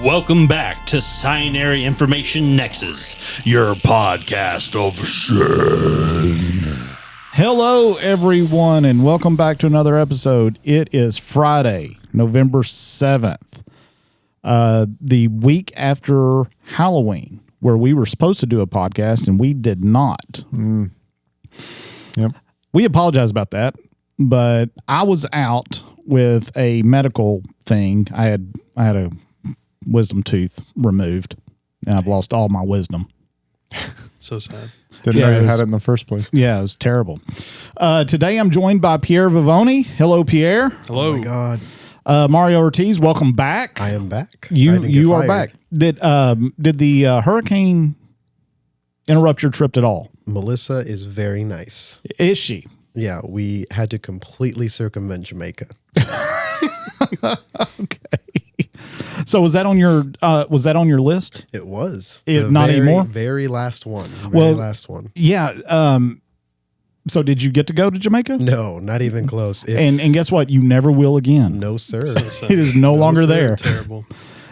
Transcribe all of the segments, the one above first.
Welcome back to Scinary Information Nexus, your podcast of shame. Hello, everyone, and welcome back to another episode. It is Friday, November 7th, the week after Halloween, where we were supposed to do a podcast, and we did not. Yep. We apologize about that, but I was out with a medical thing. I had a wisdom tooth removed, and I've lost all my wisdom. So sad. Didn't know you had it in the first place. Yeah, it was terrible. Today I'm joined by Pierre Vivoni. Hello, Pierre. Hello. Oh my God. Mario Ortiz, welcome back. I am back. You are back. Did the hurricane interrupt your trip at all? Melissa is very nice. Is she? Yeah, we had to completely circumvent Jamaica. Okay. So was that on your list? It was. Not anymore? Very last one. Last one. Yeah. So did you get to go to Jamaica? No, not even close. And guess what? You never will again. No, sir. It is no longer there. Terrible.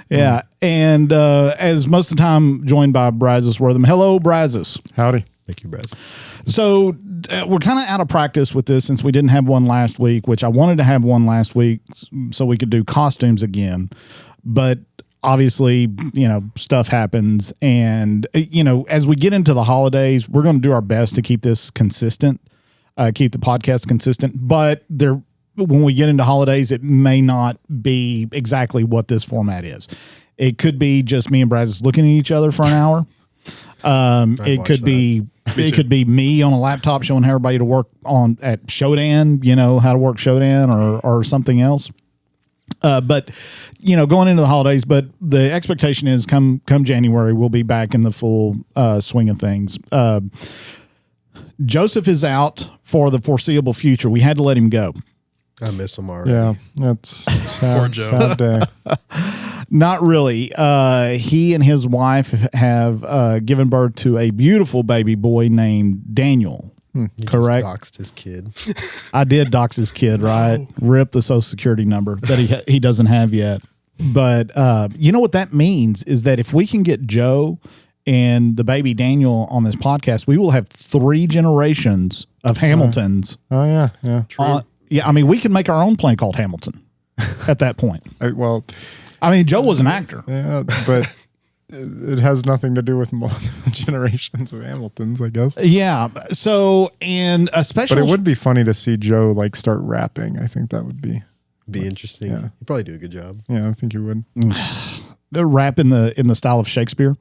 Yeah. And as most of the time joined by Brazos Wortham. Hello, Brazos. Howdy. Thank you, Braz. So we're kind of out of practice with this since we didn't have one last week, which I wanted to have one last week so we could do costumes again. But obviously, stuff happens. And, as we get into the holidays, we're going to do our best to keep this consistent, keep the podcast consistent. But when we get into holidays, it may not be exactly what this format is. It could be just me and Brazos looking at each other for an hour. It could be me on a laptop showing everybody to work at Shodan, how to work Shodan or something else. But going into the holidays, but the expectation is come January, we'll be back in the full swing of things. Joseph is out for the foreseeable future. We had to let him go. I miss him already. Yeah, that's sad, sad day. Not really. He and his wife have given birth to a beautiful baby boy named Daniel. You Correct. Just doxed his kid. I did dox his kid, right? Rip the social security number that he doesn't have yet. But you know what that means is that if we can get Joe and the baby Daniel on this podcast, we will have 3 generations of Hamiltons. Oh, yeah, yeah. True. Yeah, I mean, we can make our own play called Hamilton at that point. Joe was an actor. Yeah, but it has nothing to do with generations of Hamiltons, I guess. Yeah. So, and a special. But it would be funny to see Joe start rapping. I think that would be interesting. Yeah. You'd probably do a good job. Yeah, I think you would. The rap in the style of Shakespeare.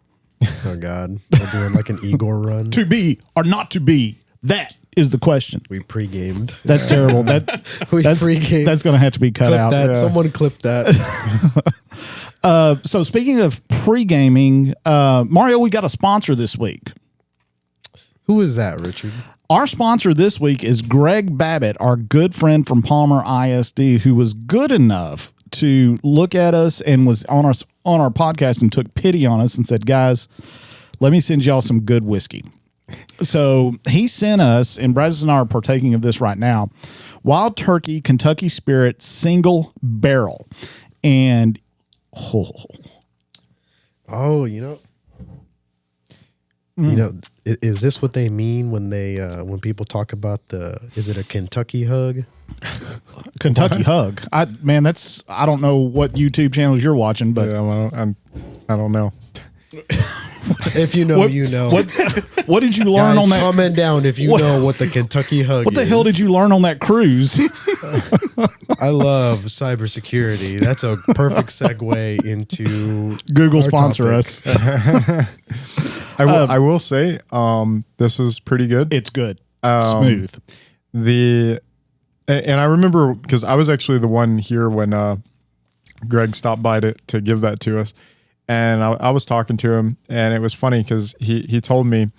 Oh God, we're doing like an Igor run. To be or not to be, that is the question. We pre-gamed. That's terrible. That's pre-gamed. That's going to have to be cut Clip out. that. Yeah. Someone clip that. So speaking of pre-gaming, Mario, we got a sponsor this week. Who is that, Richard? Our sponsor this week is Greg Babbitt, our good friend from Palmer ISD, who was good enough to look at us and was on our podcast and took pity on us and said, guys, let me send y'all some good whiskey. So he sent us, and Brazos and I are partaking of this right now, Wild Turkey Kentucky Spirit Single Barrel. And is this what they mean when when people talk about is it a Kentucky hug? Kentucky Hug. I don't know what YouTube channels you're watching, but Yeah, I don't know. If you know, you know. what did you learn Guys, on that? comment down if you know what the Kentucky hug is. What the hell did you learn on that cruise? I love cybersecurity. That's a perfect segue into Google our sponsor topic. us. I will say this is pretty good. It's good. Smooth. And I remember because I was actually the one here when Greg stopped by to give that to us. And I was talking to him, and it was funny because he told me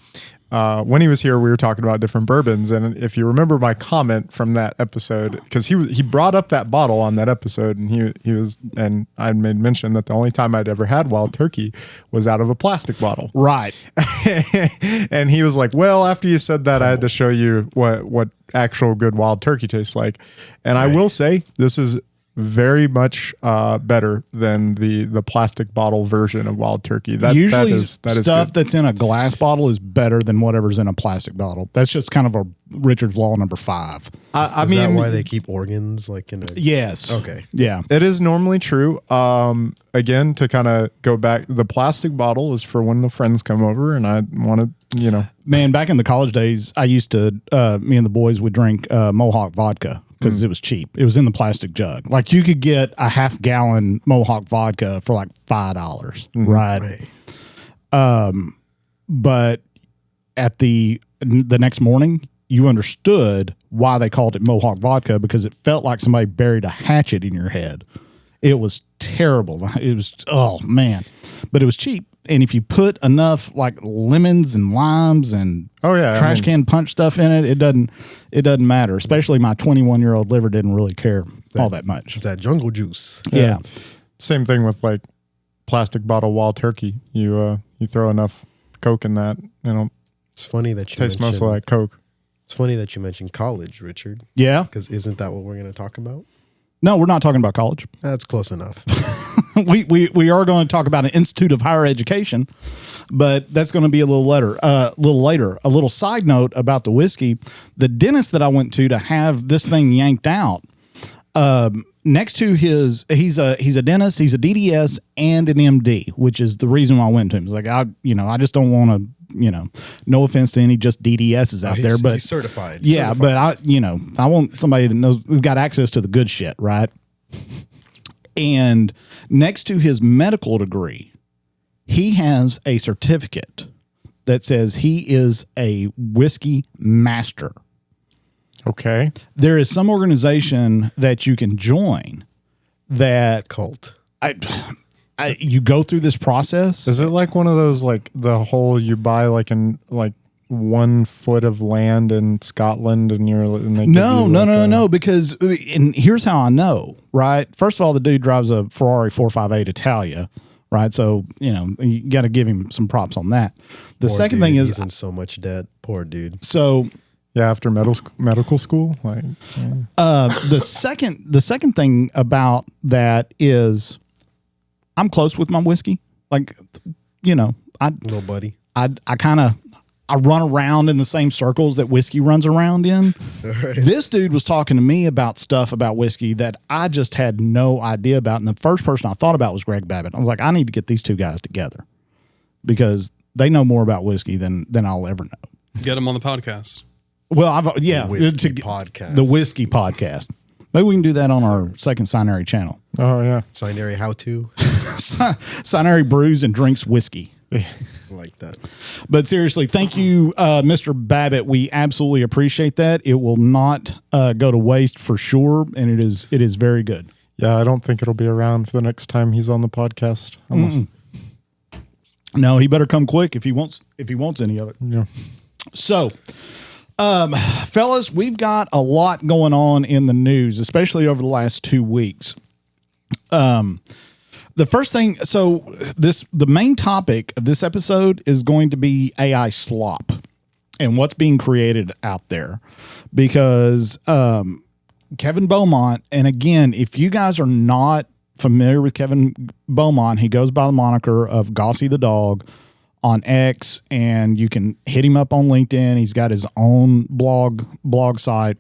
when he was here, we were talking about different bourbons. And if you remember my comment from that episode, because he brought up that bottle on that episode, and and I made mention that the only time I'd ever had Wild Turkey was out of a plastic bottle. Right. And he was like, well, after you said that, I had to show you what actual good Wild Turkey tastes like. And I will say, this is very much better than the plastic bottle version of wild turkey. Usually that is stuff good. that's in a glass bottle is better than whatever's in a plastic bottle. That's just kind of a Richard's Law number 5. I Is mean, that why they keep organs like in a? Yes. Okay. Yeah. it is normally true. Again, to kind of go back, the plastic bottle is for when the friends come over and I want to, Man, back in the college days, I used to, me and the boys would drink Mohawk vodka because it was cheap. It was in the plastic jug. Like you could get a half-gallon Mohawk vodka for like $5, right? But at the next morning, you understood why they called it Mohawk vodka because it felt like somebody buried a hatchet in your head. It was terrible. It was, oh man, but it was cheap. And if you put enough like lemons and limes and trash can punch stuff in it, it doesn't matter. Especially my 21-year-old liver didn't really care all that much. It's that jungle juice. Yeah. Same thing with like plastic bottle wild turkey. You throw enough Coke in that, It's funny that you tastes mentioned, mostly like Coke. It's funny that you mentioned college, Richard. Yeah. Because isn't that what we're going to talk about? No, we're not talking about college. That's close enough. we are going to talk about an institute of higher education, but that's going to be a little later. A little side note about the whiskey: the dentist that I went to have this thing yanked out. Next to he's a dentist, he's a DDS and an MD, which is the reason why I went to him. It's like I just don't want to. No offense to any just DDSs out there, but he's certified. Yeah, but I want somebody that knows who's got access to the good shit, right? And next to his medical degree, he has a certificate that says he is a whiskey master. Okay. There is some organization that you can join that Cult. you go through this process. Is it like one of those, like the whole you buy like 1 foot of land in Scotland and they No, because and here's how I know, right? First of all, the dude drives a Ferrari 458 Italia, right? So, you got to give him some props on that. The Poor second dude, thing is he's in so much debt. Poor dude. so after medical school, the second thing about that is I'm close with my whiskey. Like, Little buddy. I run around in the same circles that whiskey runs around in. Right. This dude was talking to me about stuff about whiskey that I just had no idea about. And the first person I thought about was Greg Babbitt. I was like, I need to get these two guys together because they know more about whiskey than I'll ever know. Get them on the podcast. Well, The whiskey podcast. The whiskey podcast. Maybe we can do that on our second Scinary channel. Oh yeah. Scinary how to. Scinary brews and drinks whiskey. Like that. But seriously, thank you, Mr. Babbitt. We absolutely appreciate that. It will not go to waste for sure, and it is very good. Yeah, I don't think it'll be around for the next time he's on the podcast. No, he better come quick if he wants any of it. Yeah. So, fellas, we've got a lot going on in the news, especially over the last 2 weeks. The first thing, the main topic of this episode is going to be AI slop and what's being created out there, because Kevin Beaumont, and again, if you guys are not familiar with Kevin Beaumont, he goes by the moniker of Gossy the Dog on X, and you can hit him up on LinkedIn. He's got his own blog site,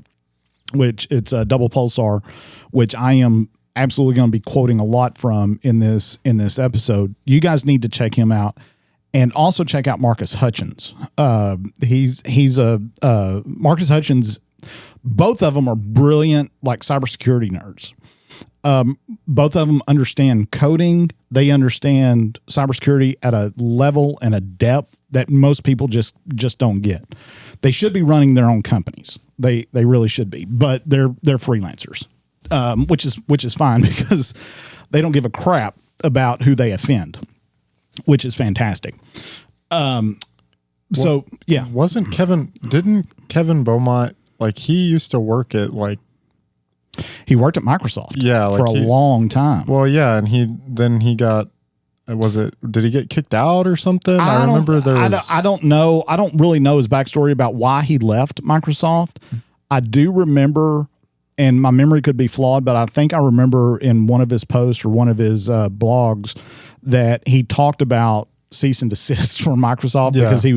which it's a Double Pulsar, which I am absolutely going to be quoting a lot from in this episode. You guys need to check him out, and also check out Marcus Hutchins. He's a Marcus Hutchins. Both of them are brilliant, like cybersecurity nerds. Both of them understand coding. They understand cybersecurity at a level and a depth that most people just don't get. They should be running their own companies. They really should be, but they're freelancers. Which is fine because they don't give a crap about who they offend, which is fantastic. Didn't Kevin Beaumont, like, he used to work at he worked at Microsoft for a long time. Well, yeah, and he got, did he get kicked out or something? I remember I don't know. I don't really know his backstory about why he left Microsoft. I do remember, and my memory could be flawed, but I think I remember in one of his posts or one of his blogs that he talked about cease and desist from Microsoft because he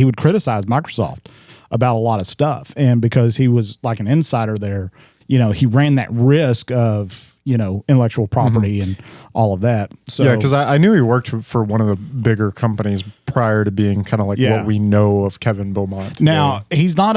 would criticize Microsoft about a lot of stuff, and because he was like an insider there, he ran that risk of intellectual property and all of that. So yeah, because I knew he worked for one of the bigger companies prior to being kind of like what we know of Kevin Beaumont today. Now he's not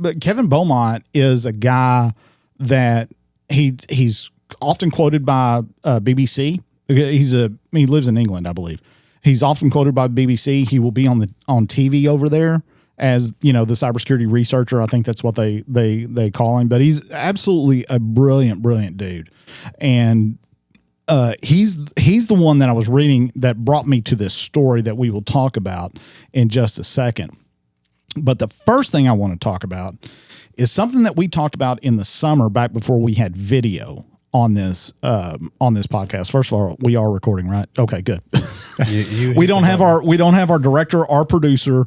but Kevin Beaumont is a guy that he's often quoted by BBC. He lives in England, I believe. He's often quoted by BBC. He will be on TV over there as the cybersecurity researcher. I think that's what they call him. But he's absolutely a brilliant dude, and he's the one that I was reading that brought me to this story that we will talk about in just a second. But the first thing I want to talk about is something that we talked about in the summer back before we had video on this podcast. First of all, we are recording, right? Okay, good. We don't have our director, our producer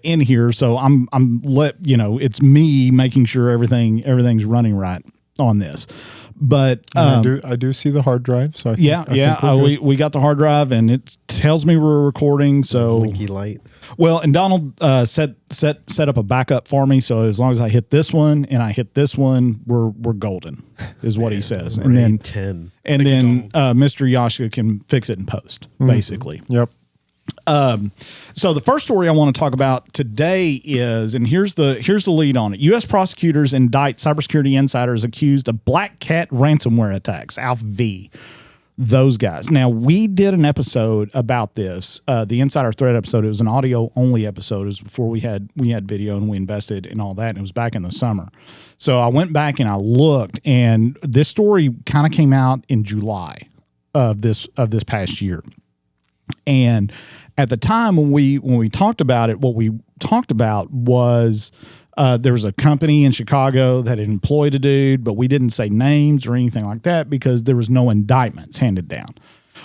in here, so it's me making sure everything's running right on this. But I do see the hard drive. So I think we got the hard drive, and it tells me we're recording. So blinky light. Well, and Donald set up a backup for me, so as long as I hit this one and I hit this one, we're golden, is what he says. And then 10. And then Mr. Yashka can fix it in post, basically. Yep. So the first story I want to talk about today is, and here's the lead on it. U.S. prosecutors indict cybersecurity insiders accused of Black Cat ransomware attacks, ALPHV. Those guys. Now, we did an episode about this, the Insider Threat episode. It was an audio-only episode. It was before we had video and we invested in all that, and it was back in the summer. So I went back and I looked, and this story kind of came out in July of this past year. And at the time when we talked about it, what we talked about was there was a company in Chicago that had employed a dude, but we didn't say names or anything like that because there was no indictments handed down.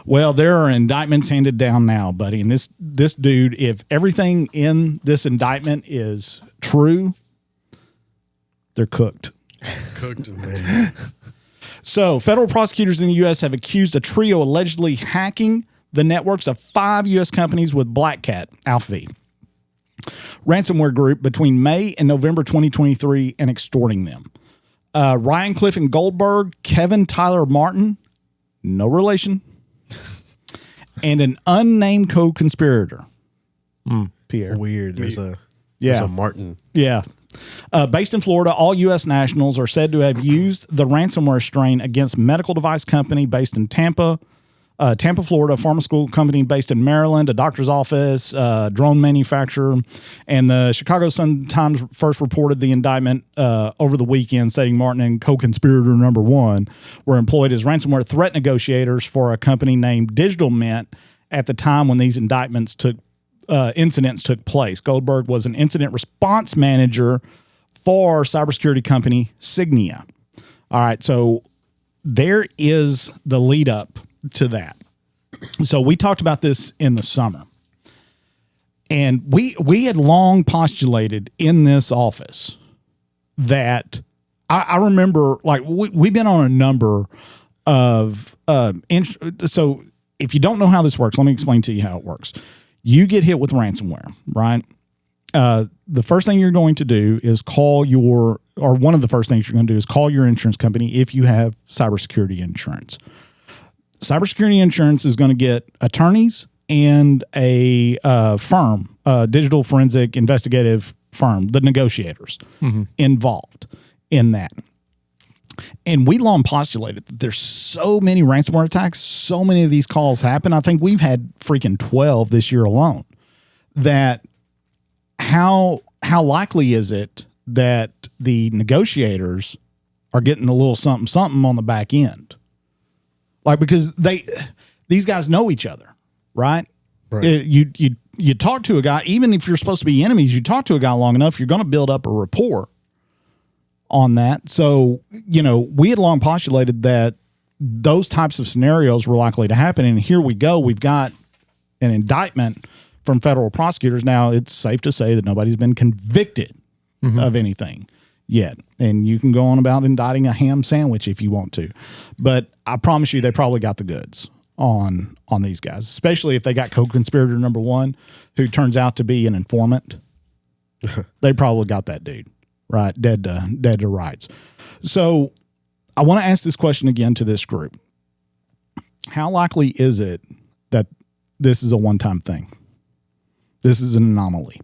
Well, there are indictments handed down now, buddy. And this dude, if everything in this indictment is true, they're cooked. Cooked, man. So federal prosecutors in the U.S. have accused a trio allegedly hacking the networks of 5 U.S. companies with Black Cat, ALPHV, ransomware group between May and November 2023 and extorting them. Ryan Clifton Goldberg, Kevin Tyler Martin, no relation, and an unnamed co-conspirator. Pierre. Weird. There's a Martin. Yeah. Based in Florida, all U.S. nationals are said to have used the ransomware strain against medical device company based in Tampa, Florida, a pharmaceutical company based in Maryland, a doctor's office, drone manufacturer, and the Chicago Sun-Times first reported the indictment over the weekend, stating Martin and co-conspirator number 1 were employed as ransomware threat negotiators for a company named Digital Mint at the time when these incidents took place. Goldberg was an incident response manager for cybersecurity company Signia. All right, so there is the lead up to that. So we talked about this in the summer, and we had long postulated in this office that I remember, like, we've been on a number of so if you don't know how this works, let me explain to you how it works. You get hit with ransomware, right? The first thing you're going to do is one of the first things you're going to do is call your insurance company if you have cybersecurity insurance. Cybersecurity insurance is going to get attorneys and a firm, a digital forensic investigative firm, the negotiators, involved in that. And we long postulated that there's so many ransomware attacks, so many of these calls happen. I think we've had freaking 12 this year alone. That how likely is it that the negotiators are getting a little something on the back end? Like, because these guys know each other, right? Right. You talk to a guy, even if you're supposed to be enemies, you talk to a guy long enough, you're going to build up a rapport on that. So, we had long postulated that those types of scenarios were likely to happen. And here we go. We've got an indictment from federal prosecutors. Now, it's safe to say that nobody's been convicted of anything yet. And you can go on about indicting a ham sandwich if you want to. But I promise you, they probably got the goods on these guys, especially if they got co-conspirator number one, who turns out to be an informant. They probably got that dude, right? Dead to rights. So I want to ask this question again to this group. How likely is it that this is a one-time thing? This is an anomaly.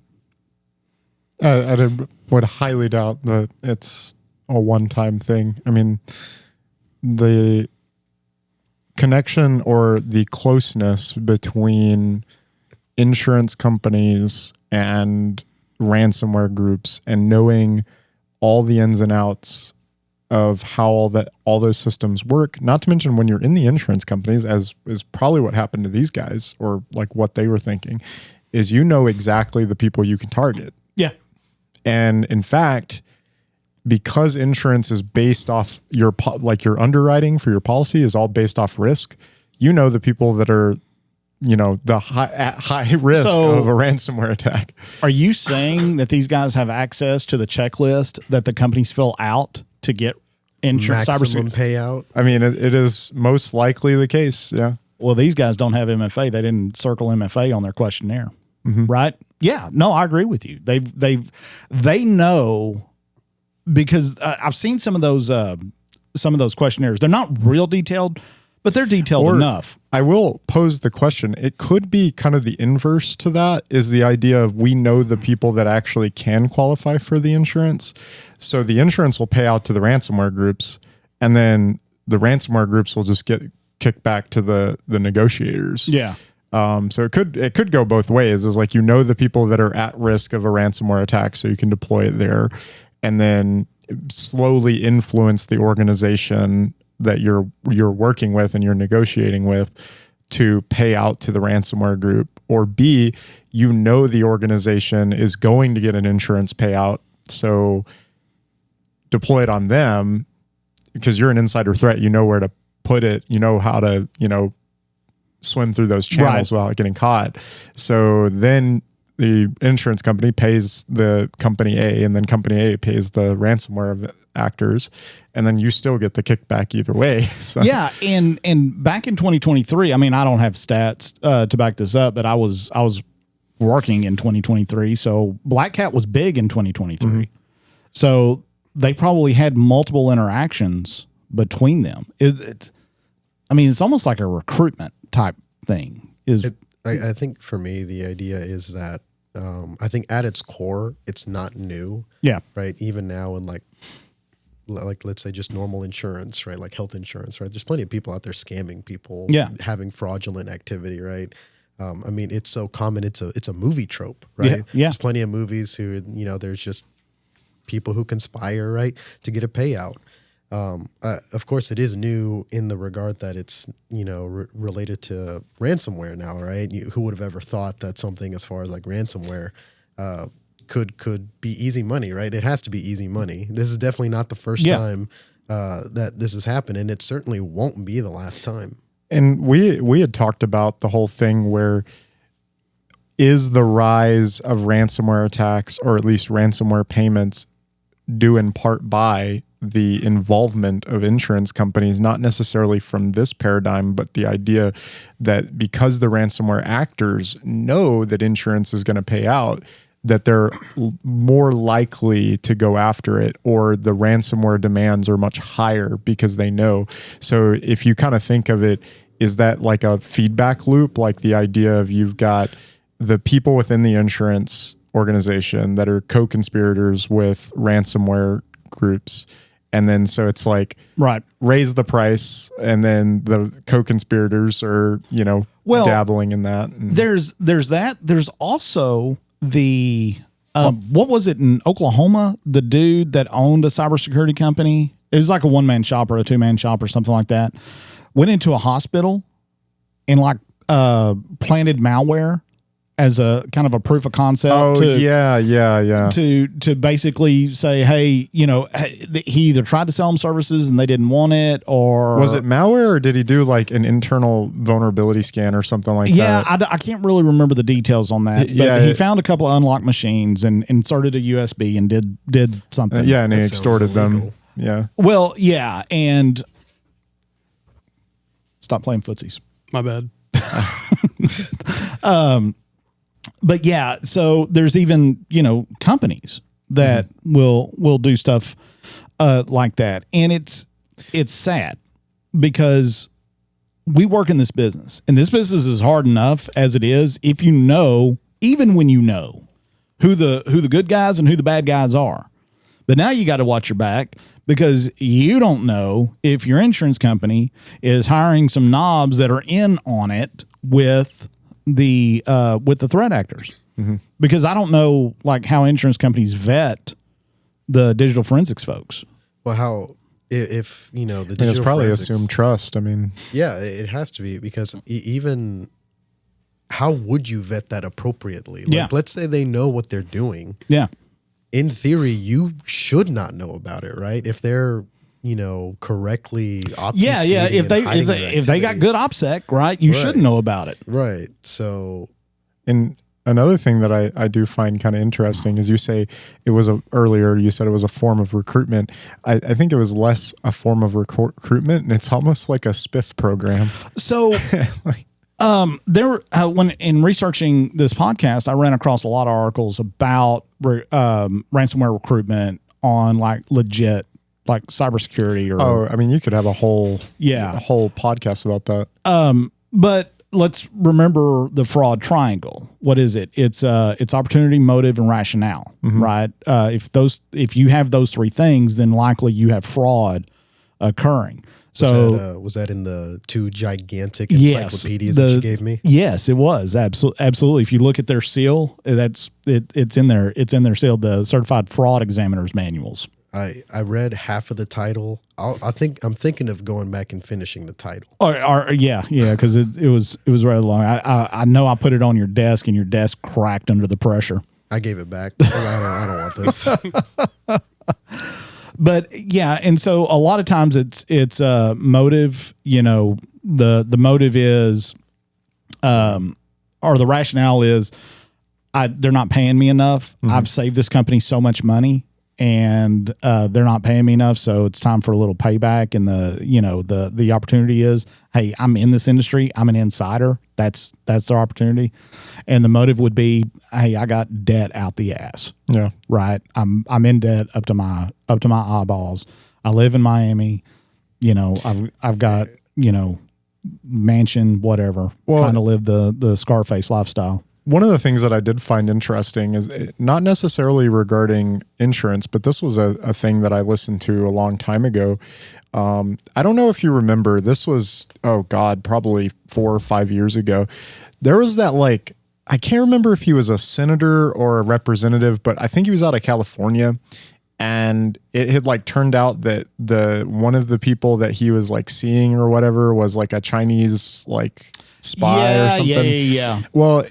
I would highly doubt that it's a one-time thing. I mean, the connection or the closeness between insurance companies and ransomware groups and knowing all the ins and outs of how all those systems work, not to mention when you're in the insurance companies, as is probably what happened to these guys, or like what they were thinking, is you know exactly the people you can target. Yeah. And in fact, because insurance is based off your underwriting for your policy is all based off risk, you know the people that are, at high risk of a ransomware attack. Are you saying that these guys have access to the checklist that the companies fill out to get insurance Maximum cybersecurity payout? I mean, it is most likely the case. Yeah. Well, these guys don't have MFA. They didn't circle MFA on their questionnaire, right? Yeah. No, I agree with you. They know, because I've seen some of those questionnaires. They're not real detailed, but they're detailed enough. I will pose the question. It could be kind of the inverse to that, is the idea of we know the people that actually can qualify for the insurance. So the insurance will pay out to the ransomware groups, and then the ransomware groups will just get kicked back to the negotiators. Yeah. So it could go both ways. Is like, the people that are at risk of a ransomware attack, so you can deploy it there, and then slowly influence the organization that you're working with and you're negotiating with to pay out to the ransomware group. Or B, the organization is going to get an insurance payout, so deploy it on them because you're an insider threat. You know where to put it. You know how to, swim through those channels without getting caught. So then the insurance company pays the company A, and then company A pays the ransomware actors, and then you still get the kickback either way. So. Yeah, and back in 2023, I mean, I don't have stats to back this up, but I was working in 2023, so Black Cat was big in 2023. So they probably had multiple interactions between them. It's almost like a recruitment type thing. I think for me, the idea is that I think at its core, it's not new. Yeah. Right. Even now in like let's say just normal insurance, right? Like health insurance, right? There's plenty of people out there scamming people, having fraudulent activity, right? I mean, it's so common. It's a movie trope, right? Yeah. There's plenty of movies who, there's just people who conspire, right, to get a payout. Of course, it is new in the regard that it's, related to ransomware now, right? Who would have ever thought that something as far as like ransomware could be easy money, right? It has to be easy money. This is definitely not the first time that this has happened, and it certainly won't be the last time. And we had talked about the whole thing where is the rise of ransomware attacks, or at least ransomware payments, due in part by the involvement of insurance companies, not necessarily from this paradigm, but the idea that because the ransomware actors know that insurance is going to pay out, that they're more likely to go after it, or the ransomware demands are much higher because they know. So if you kind of think of it, is that like a feedback loop? Like the idea of you've got the people within the insurance organization that are co-conspirators with ransomware groups. And then so it's like, raise the price, and then the co-conspirators are, dabbling in that. And There's that. There's also the, what was it in Oklahoma? The dude that owned a cybersecurity company, it was like a one-man shop or a two-man shop or something like that, went into a hospital and planted malware as a kind of a proof of concept. Oh, to, yeah. To basically say, hey, he either tried to sell them services and they didn't want it, or was it malware, or did he do like an internal vulnerability scan or something like that? Yeah, I can't really remember the details on that. But he found a couple of unlocked machines and inserted a USB and did something. And he extorted them. Yeah. Well, yeah, and stop playing footsies. My bad. But yeah, so there's even companies that will do stuff like that, and it's sad because we work in this business, and this business is hard enough as it is. If even when you know who the good guys and who the bad guys are, but now you got to watch your back because you don't know if your insurance company is hiring some knobs that are in on it with the threat actors, because I don't know like how insurance companies vet the digital forensics folks. Well, how if the digital it's probably forensics, assumed trust. I mean, yeah, it has to be, because even how would you vet that appropriately? Like, let's say they know what they're doing. Yeah. In theory, you should not know about it, right? If they're correctly obfuscating if they got good OPSEC, right, you should know about it, right? So, and another thing that I do find kind of interesting is you say earlier you said it was a form of recruitment. I think it was less a form of recruitment, and it's almost like a spiff program. So when in researching this podcast, I ran across a lot of articles about ransomware recruitment on like legit like cybersecurity you could have a whole podcast about that. But let's remember the fraud triangle. What is it? It's opportunity, motive, and rationale, right? If you have those three things, then likely you have fraud occurring. So was that in the two gigantic encyclopedias that you gave me? Yes, it was. Absolutely. If you look at their seal, it's in there. It's in their seal, the Certified Fraud Examiner's manuals. I read half of the title. I'm thinking of going back and finishing the title. Because it was rather long. I know I put it on your desk, and your desk cracked under the pressure. I gave it back. I don't want this. But yeah, and so a lot of times it's motive. The motive is, or the rationale is, they're not paying me enough. I've saved this company so much money, and they're not paying me enough, so it's time for a little payback. And the opportunity is, hey, I'm in this industry, I'm an insider. That's their opportunity, and the motive would be, hey, I got debt out the ass. Yeah, right. I'm in debt up to my eyeballs. I live in Miami. I've got mansion, whatever. Trying to live the Scarface lifestyle. One of the things that I did find interesting is not necessarily regarding insurance, but this was a thing that I listened to a long time ago. I don't know if you remember, this was, probably 4 or 5 years ago. There was that I can't remember if he was a senator or a representative, but I think he was out of California. And it had turned out that one of the people that he was seeing or whatever was a Chinese spy or something. Yeah. Well,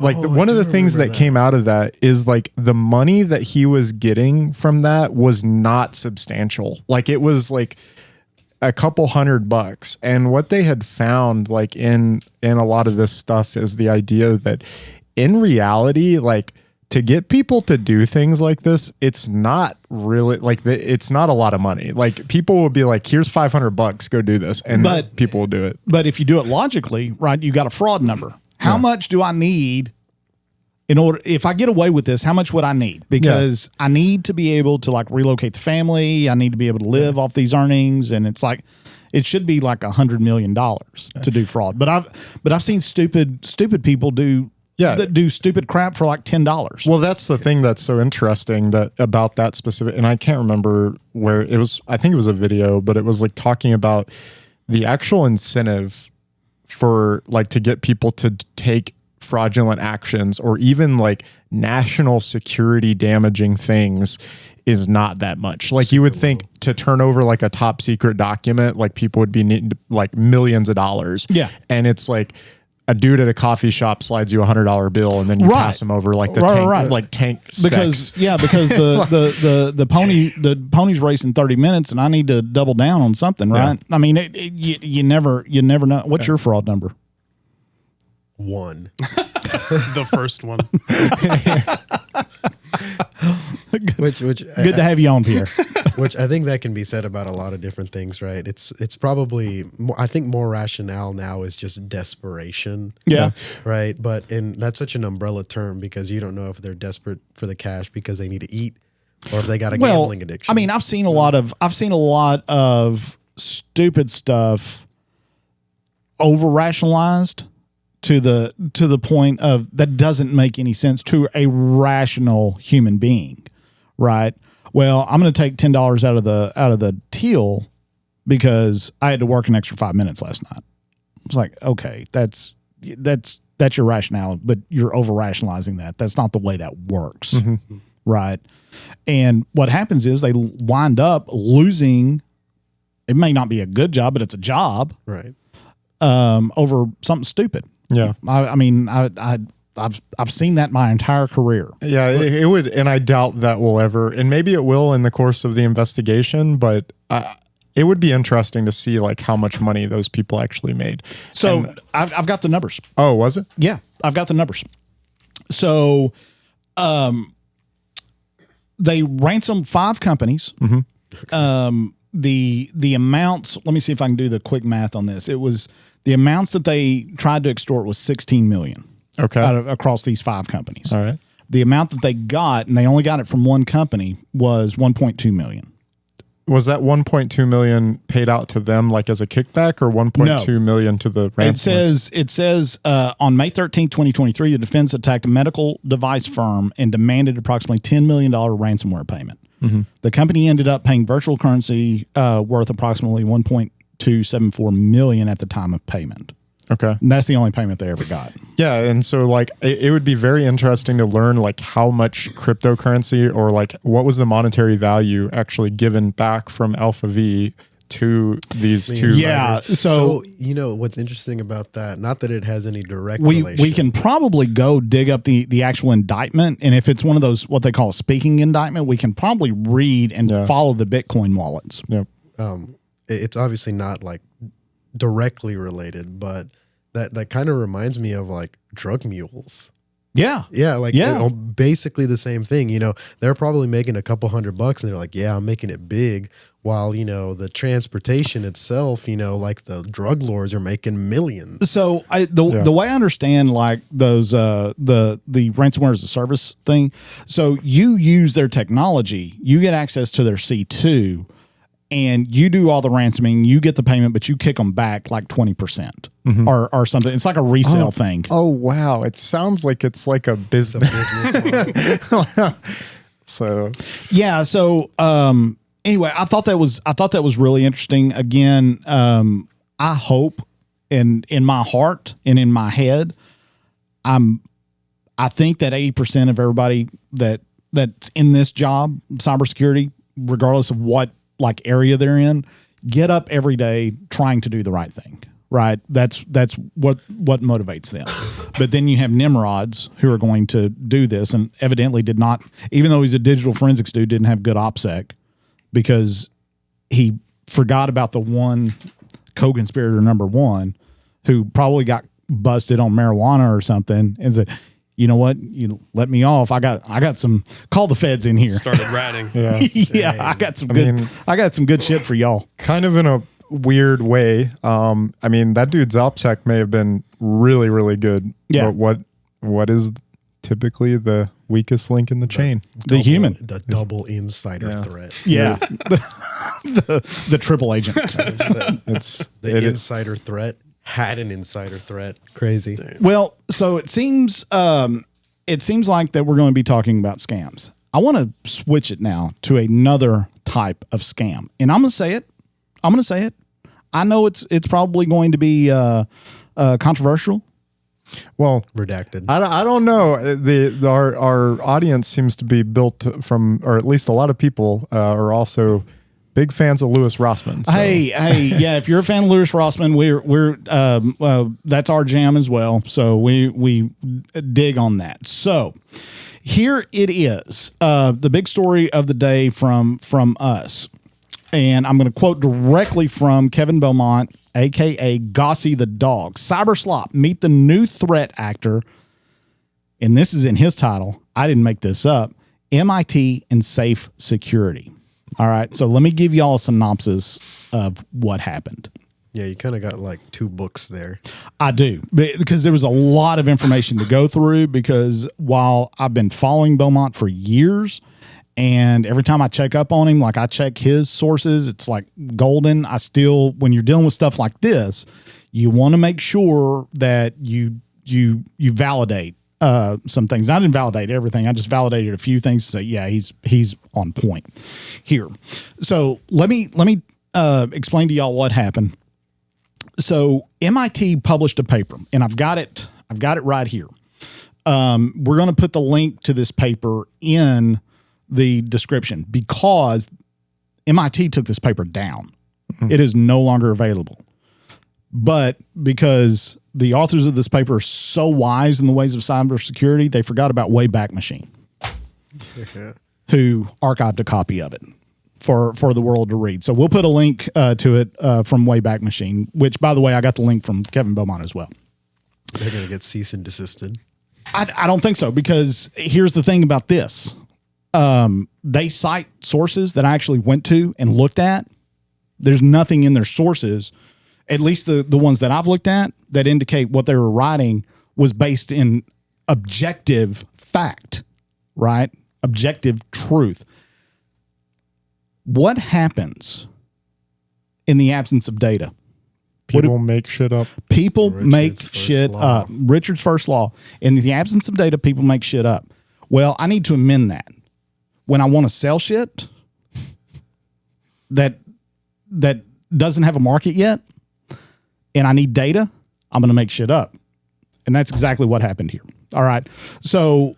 one of the things that came out of that is the money that he was getting from that was not substantial. It was a couple $100. And what they had found in a lot of this stuff is the idea that in reality, to get people to do things like this, it's not really it's not a lot of money. People will be here's $500, go do this. And people will do it. But if you do it logically, right, you got a fraud number. How much do I need in order, if I get away with this, how much would I need? Because I need to be able to relocate the family. I need to be able to live off these earnings. And it's it should be $100 million to do fraud. But I've seen stupid people that do stupid crap for $10. Well, that's the thing that's so interesting about that specific, and I can't remember where it was. I think it was a video, but it was talking about the actual incentive for to get people to take fraudulent actions or even national security damaging things is not that much. You would think to turn over a top secret document, people would be needing millions of dollars. Yeah. And it's a dude at a coffee shop slides you $100 bill and then you pass him over like the tank, like tank specs. Because the pony's racing 30 minutes and I need to double down on something, right? I mean, you never know. What's your fraud number? 1. The first one. Which Good to have you on, Pierre. Which I think that can be said about a lot of different things, right? It's probably more, I think more rationale now is just desperation. Yeah. Right. And that's such an umbrella term because you don't know if they're desperate for the cash because they need to eat or if they got a gambling addiction. I mean, I've seen a lot of stupid stuff over rationalized to the point of that doesn't make any sense to a rational human being, right? Well, I'm going to take $10 out of the till because I had to work an extra 5 minutes last night. It's like, okay, that's your rationale, but you're over rationalizing that. That's not the way that works, right? And what happens is they wind up losing. It may not be a good job, but it's a job, right? Over something stupid. Yeah, I mean, I've seen that my entire career. Yeah, it would, and I doubt that will ever, and maybe it will in the course of the investigation, but it would be interesting to see like how much money those people actually made. So and, I've got the numbers. Oh, was it? Yeah, I've got the numbers. So, they ransomed 5 companies. The amounts. Let me see if I can do the quick math on this. It was the amounts that they tried to extort was $16 million. Okay. Across these 5 companies. All right. The amount that they got, and they only got it from one company, was $1.2 million. Was that $1.2 million paid out to them like as a kickback or $1.2 million to the ransomware? It says on May 13, 2023, the defense attacked a medical device firm and demanded approximately $10 million ransomware payment. The company ended up paying virtual currency worth approximately $1.274 million at the time of payment. Okay. And that's the only payment they ever got. Yeah, and so like it would be very interesting to learn like how much cryptocurrency or like what was the monetary value actually given back from ALPHV to these two. Yeah. So you know what's interesting about that? Not that it has any direct we relation. can probably go dig up the actual indictment, and if it's one of those what they call a speaking indictment, we can probably read and follow the Bitcoin wallets. Yep. It's obviously not like directly related, but that kind of reminds me of like drug mules. Yeah. Yeah, like basically the same thing. You know, they're probably making a couple $100 and they're like, yeah, I'm making it big. While, you know, the transportation itself, you know, like the drug lords are making millions. So the way I understand like those the ransomware as a service thing, so you use their technology, you get access to their C2, and you do all the ransoming, you get the payment, but you kick them back like 20% or something. It's like a resale thing. Oh wow! It sounds like it's like a business. So yeah. So anyway, I thought that was really interesting. Again, I hope in my heart and in my head, I think that 80% of everybody that's in this job, cybersecurity, regardless of what like area they're in, get up every day trying to do the right thing. Right. That's what motivates them. But then you have Nimrods who are going to do this and evidently did not, even though he's a digital forensics dude, didn't have good OPSEC because he forgot about the one co-conspirator number 1 who probably got busted on marijuana or something and said, you know what? You let me off. I got some. Call the feds in here. Started ratting. yeah, yeah. I got some good shit for y'all. Kind of in a weird way. I mean, that dude's OPSEC may have been really, really good. Yeah. But what is typically the weakest link in the chain? The human. The double insider threat. Yeah. the triple agent. It's the insider threat. Had an insider threat. Crazy. Well, so it seems like that we're going to be talking about scams. I want to switch it now to another type of scam, and I'm going to say it. I know it's probably going to be controversial. Well, redacted. I don't know. Our audience seems to be built from, or at least a lot of people are also Big fans of Louis Rossman. So. Hey, yeah. If you're a fan of Louis Rossman, we're that's our jam as well. So we dig on that. So here it is, the big story of the day from us, and I'm going to quote directly from Kevin Beaumont, aka Gossy the Dog. Cyberslop, meet the new threat actor, and this is in his title. I didn't make this up. MIT and Safe Security. All right, so let me give y'all a synopsis of what happened. Yeah, you kind of got like 2 books there. I do, because there was a lot of information to go through, because while I've been following Beaumont for years, and every time I check up on him, like I check his sources, it's like golden. I still, when you're dealing with stuff like this, you want to make sure that you validate some things. I didn't validate everything. I just validated a few things to say, yeah, he's on point here. So let me explain to y'all what happened. So MIT published a paper, and I've got it right here. We're going to put the link to this paper in the description, because MIT took this paper down. Mm-hmm. It is no longer available. But because the authors of this paper are so wise in the ways of cybersecurity, they forgot about Wayback Machine, who archived a copy of it for the world to read. So we'll put a link to it from Wayback Machine, which, by the way, I got the link from Kevin Beaumont as well. They're going to get cease and desisted. I don't think so, because here's the thing about this. They cite sources that I actually went to and looked at. There's nothing in their sources, at least the ones that I've looked at, that indicate what they were writing was based in objective fact, right? Objective truth. What happens in the absence of data? People make shit up. People make Richard's shit first law. up. Richard's first law. In the absence of data, people make shit up. Well, I need to amend that. When I want to sell shit that doesn't have a market yet, and I need data, I'm going to make shit up. And that's exactly what happened here. All right. So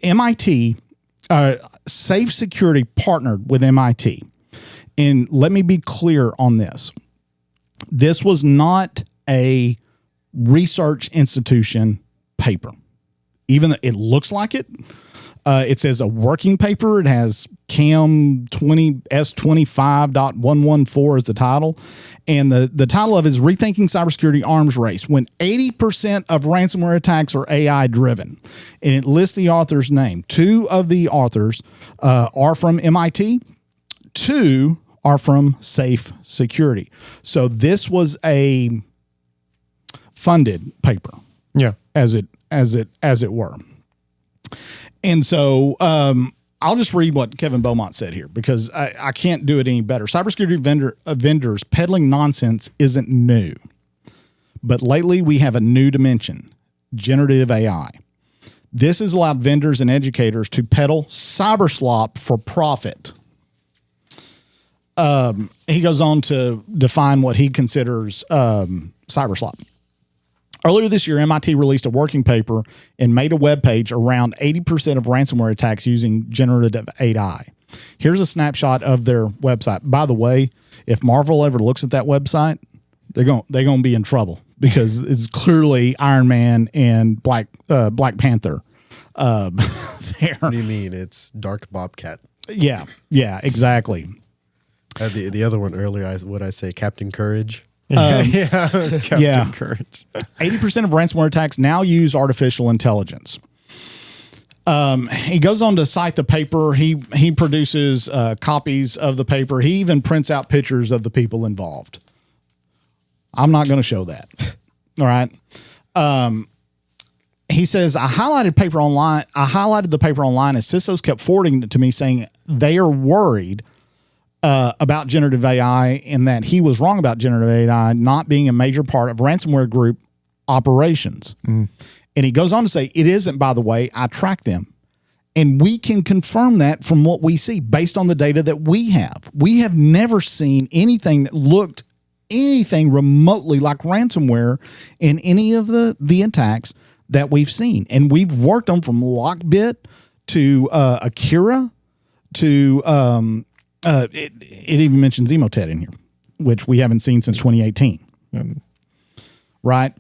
MIT, Safe Security partnered with MIT. And let me be clear on this. This was not a research institution paper. Even though it looks like it. It says a working paper. It has CAM 20 S25.114 as the title. And the title of it is Rethinking Cybersecurity Arms Race, when 80% of ransomware attacks are AI driven. And it lists the author's name. 2 of the authors are from MIT. 2 are from Safe Security. So this was a funded paper. Yeah. As it were. And so I'll just read what Kevin Beaumont said here, because I can't do it any better. Cybersecurity vendors peddling nonsense isn't new. But lately we have a new dimension, generative AI. This has allowed vendors and educators to peddle cyberslop for profit. He goes on to define what he considers cyberslop. Earlier this year, MIT released a working paper and made a web page around 80% of ransomware attacks using generative AI. Here's a snapshot of their website. By the way, if Marvel ever looks at that website, they're going to be in trouble, because it's clearly Iron Man and Black Panther. There. What do you mean? It's Dark Bobcat. Yeah, exactly. The other one earlier, I say Captain Courage. It's Captain Courage. 80% of ransomware attacks now use artificial intelligence. He goes on to cite the paper. He produces copies of the paper. He even prints out pictures of the people involved. I'm not going to show that. All right. He says, I highlighted the paper online as CISOs kept forwarding it to me, saying they are worried about generative AI, and that he was wrong about generative AI not being a major part of ransomware group operations. Mm. And he goes on to say, it isn't, by the way, I track them. And we can confirm that from what we see based on the data that we have. We have never seen anything that looked anything remotely like ransomware in any of the attacks that we've seen. And we've worked on from Lockbit to Akira to it even mentions Emotet in here, which we haven't seen since 2018. Right.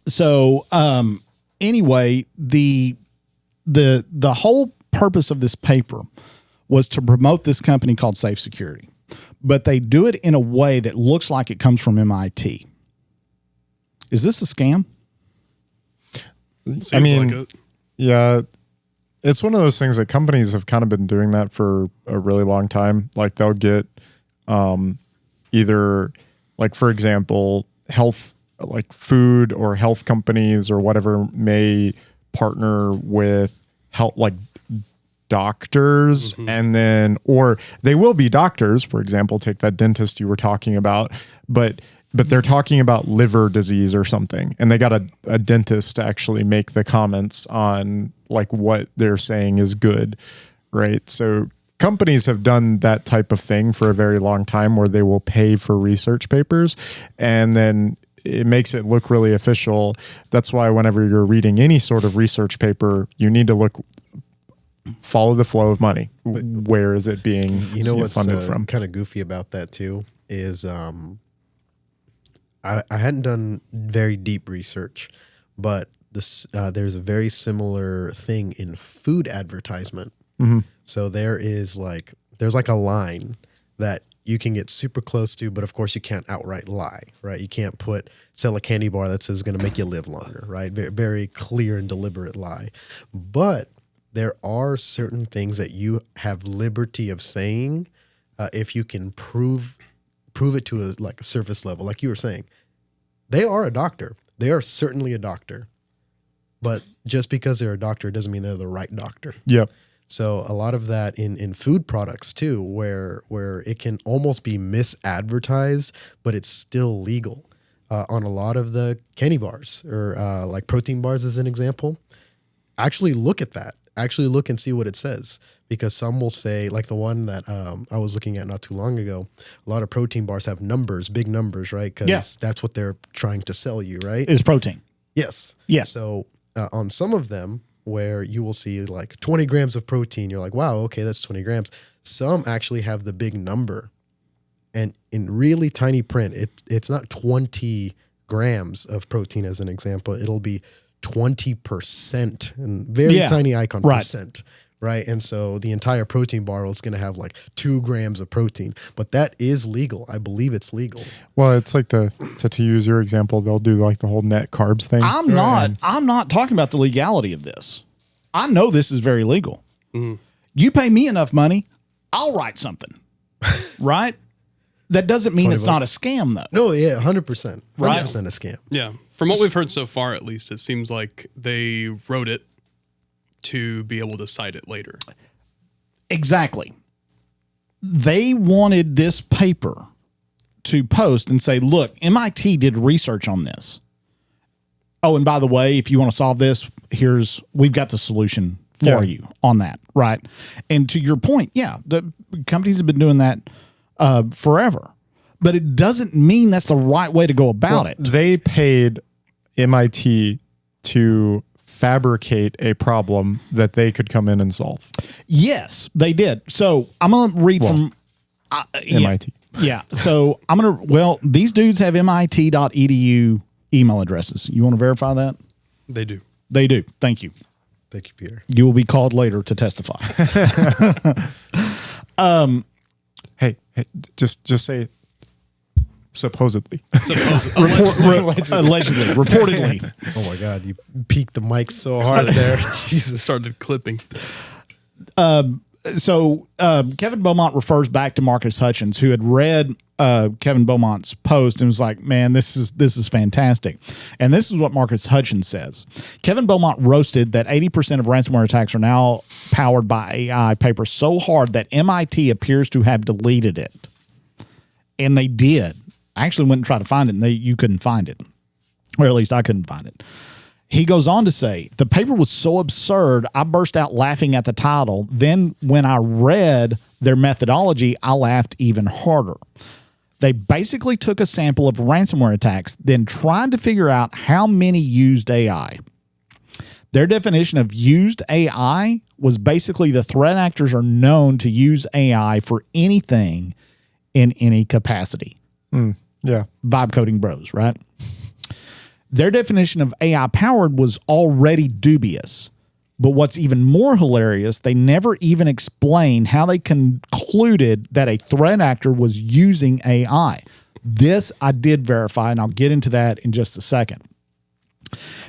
So anyway, the whole purpose of this paper was to promote this company called Safe Security, but they do it in a way that looks like it comes from MIT. Is this a scam? Seems I mean, like it. yeah, it's one of those things that companies have kind of been doing that for a really long time. Like they'll get either, like for example, health, like food or health companies or whatever may partner with health, like doctors, and then, or they will be doctors, for example, take that dentist you were talking about, but they're talking about liver disease or something, and they got a dentist to actually make the comments on like what they're saying is good, right? So companies have done that type of thing for a very long time, where they will pay for research papers, and then it makes it look really official. That's why whenever you're reading any sort of research paper, you need to follow the flow of money. Where is it being what's funded from? kind of goofy about that too is I hadn't done very deep research, but there's a very similar thing in food advertisement. So there's like a line that you can get super close to, but of course you can't outright lie, right? You can't sell a candy bar that says it's going to make you live longer, right? Very, very clear and deliberate lie. But there are certain things that you have liberty of saying if you can prove it to a surface level. Like you were saying, they are a doctor. They are certainly a doctor. But just because they're a doctor doesn't mean they're the right doctor. Yep. So a lot of that in food products too, where it can almost be misadvertised, but it's still legal. On a lot of the candy bars or like protein bars as an example, actually look at that. Actually look and see what it says, because some will say, like the one that I was looking at not too long ago, a lot of protein bars have numbers, big numbers, right? Because that's what they're trying to sell you, right? Is protein. Yes. Yes. So on some of them, where you will see like 20 grams of protein, you're like, wow, okay, that's 20 grams. Some actually have the big number. And in really tiny print, it's not 20 grams of protein as an example. It'll be 20% and very tiny icon percent, right? And so the entire protein bar is going to have like 2 grams of protein, but that is legal. I believe it's legal. Well, it's like to use your example, they'll do like the whole net carbs thing. I'm not talking about the legality of this. I know this is very legal. You pay me enough money, I'll write something, right? That doesn't mean it's not a scam, though. No, yeah, 100%. 100% Right. a scam. Yeah. From what we've heard so far, at least, it seems like they wrote it to be able to cite it later. Exactly. They wanted this paper to post and say, look, MIT did research on this. Oh, and by the way, if you want to solve this, we've got the solution for you on that, right? And to your point, the companies have been doing that forever, but it doesn't mean that's the right way to go about it. They paid MIT to fabricate a problem that they could come in and solve. Yes, they did. So I'm going to read from MIT. Yeah. So these dudes have MIT.edu email addresses. You want to verify that? They do. They do. Thank you. Thank you, Pierre. You will be called later to testify. Hey, just say supposedly. Allegedly, reportedly. Oh my God, you peaked the mic so hard there. Jesus. Started clipping. So Kevin Beaumont refers back to Marcus Hutchins, who had read Kevin Beaumont's post and was like, man, this is fantastic. And this is what Marcus Hutchins says. Kevin Beaumont roasted that 80% of ransomware attacks are now powered by AI paper so hard that MIT appears to have deleted it. And they did. I actually went and tried to find it, and you couldn't find it. Or at least I couldn't find it. He goes on to say, the paper was so absurd, I burst out laughing at the title. Then when I read their methodology, I laughed even harder. They basically took a sample of ransomware attacks, then tried to figure out how many used AI. Their definition of used AI was basically the threat actors are known to use AI for anything in any capacity. Yeah. Vibe coding bros, right? Their definition of AI powered was already dubious. But what's even more hilarious, they never even explained how they concluded that a threat actor was using AI. This I did verify, and I'll get into that in just a second.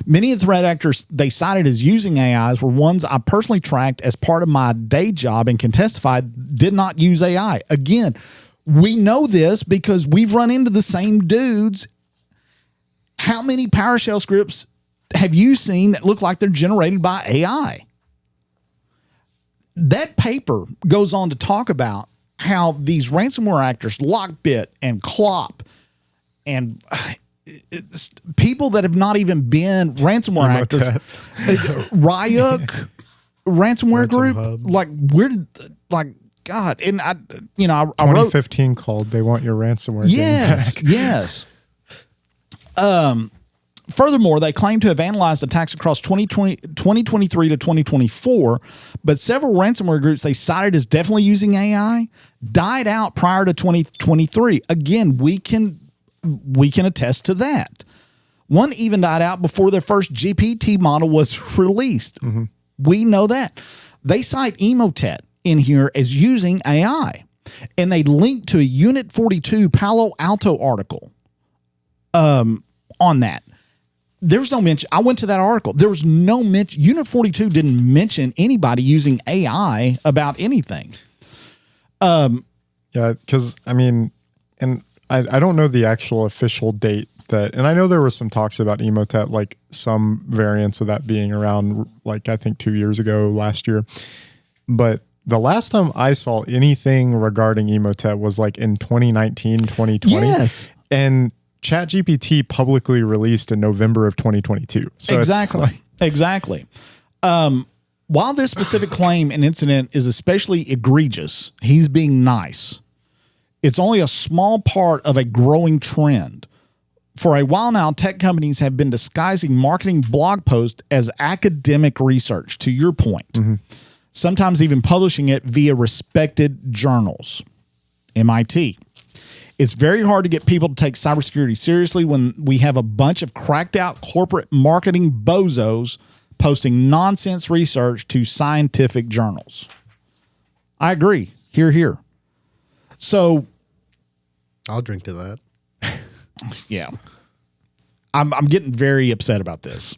Many of the threat actors they cited as using AIs were ones I personally tracked as part of my day job and can testify did not use AI. Again, we know this because we've run into the same dudes. How many PowerShell scripts have you seen that look like they're generated by AI? That paper goes on to talk about how these ransomware actors, Lockbit and Clop, and people that have not even been ransomware actors, Ryuk, ransomware group, Hub. like where did God, and I wrote 2015 called. They want your ransomware. yes, game back. yes. Furthermore, they claim to have analyzed attacks across 2023 to 2024, but several ransomware groups they cited as definitely using AI died out prior to 2023. Again, we can attest to that. One even died out before their first GPT model was released. Mm-hmm. We know that. They cite Emotet in here as using AI, and they link to a Unit 42 Palo Alto article on that. There's no mention. I went to that article. There was no mention. Unit 42 didn't mention anybody using AI about anything. Yeah, because I mean, and I don't know the actual official date that, and I know there was some talks about Emotet, like some variants of that being around, like I think 2 years ago, last year. But the last time I saw anything regarding Emotet was like in 2019, 2020. Yes. And ChatGPT publicly released in November of 2022. So Exactly. While this specific claim and incident is especially egregious, he's being nice. It's only a small part of a growing trend. For a while now, tech companies have been disguising marketing blog posts as academic research, to your point. Mm-hmm. Sometimes even publishing it via respected journals. MIT. It's very hard to get people to take cybersecurity seriously when we have a bunch of cracked out corporate marketing bozos posting nonsense research to scientific journals. I agree. Here. So I'll drink to that. Yeah. I'm getting very upset about this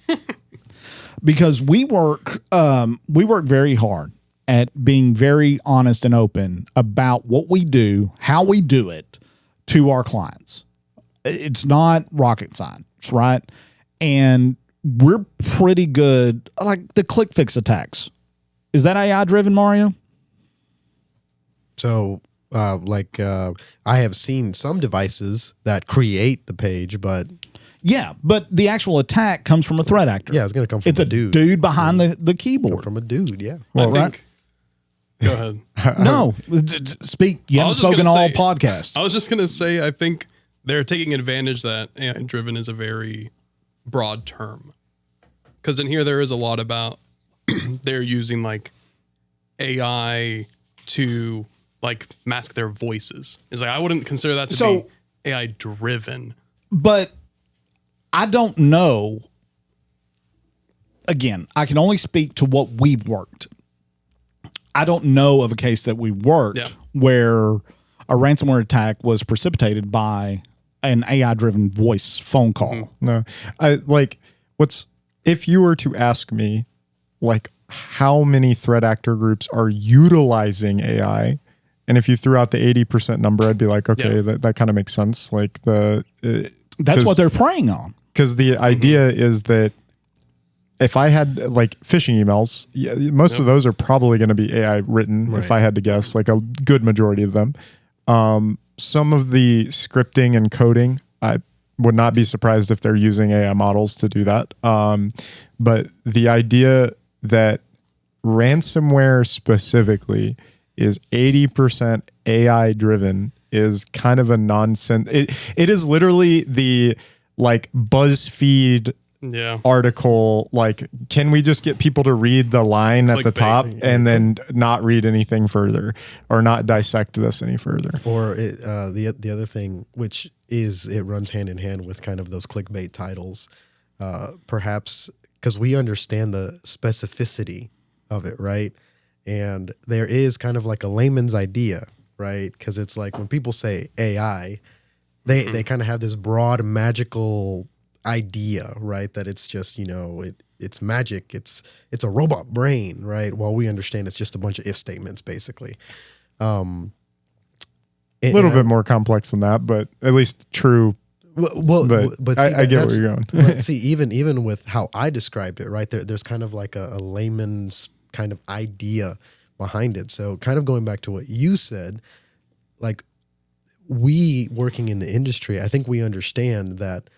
because we work very hard at being very honest and open about what we do, how we do it, to our clients. It's not rocket science, right? And we're pretty good, like the click fix attacks. Is that AI driven, Mario? So, I have seen some devices that create the page, but yeah, but the actual attack comes from a threat actor. yeah, it's going to come from a dude. Dude behind the keyboard. From a dude, yeah. Well, I think. Go ahead. No, speak. You haven't spoken all podcast. I was just going to say, I think they're taking advantage that AI-driven is a very broad term. Because in here, there is a lot about they're using like AI to like mask their voices. It's like, I wouldn't consider that to be AI-driven. But I don't know. Again, I can only speak to what we've worked. I don't know of a case that we worked where a ransomware attack was precipitated by an AI-driven voice phone call. Mm-hmm. No, if you were to ask me, like, how many threat actor groups are utilizing AI, and if you threw out the 80% number, I'd be like, okay, that kind of makes sense. Like that's what they're preying on. Because the idea is that if I had like phishing emails, most of those are probably going to be AI written, if I had to guess, like a good majority of them. Some of the scripting and coding, I would not be surprised if they're using AI models to do that. But the idea that ransomware specifically is 80% AI driven is kind of a nonsense. It is literally the like BuzzFeed article, like, can we just get people to read the line at the Clickbait. top and then not read anything further or not dissect this any further? Or the other thing, which is it runs hand in hand with kind of those clickbait titles, perhaps because we understand the specificity of it, right? And there is kind of like a layman's idea, right? Because it's like when people say AI, they kind of have this broad magical idea, right? That it's just, it's magic. It's a robot brain, right? While we understand it's just a bunch of if statements, basically. A little bit more complex than that, but at least true. But see, I get where you're going. But see, even with how I described it, right, there's kind of like a layman's kind of idea behind it. So kind of going back to what you said, like we working in the industry, I think we understand that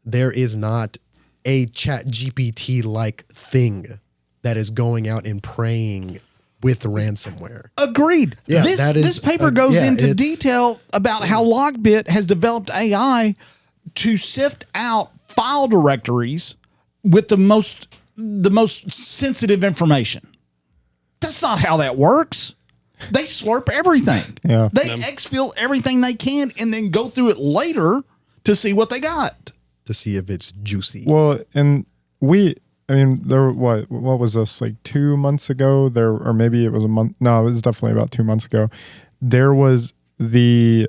there is not a ChatGPT like thing that is going out and preying with ransomware. Agreed. Yeah, this paper goes into detail about how Lockbit has developed AI to sift out file directories with the most sensitive information. That's not how that works. They slurp everything. Yeah. They exfil everything they can and then go through it later to see what they got. To see if it's juicy. Well, and there, what was this, like 2 months ago there, or maybe it was a month. No, it was definitely about 2 months ago. There was the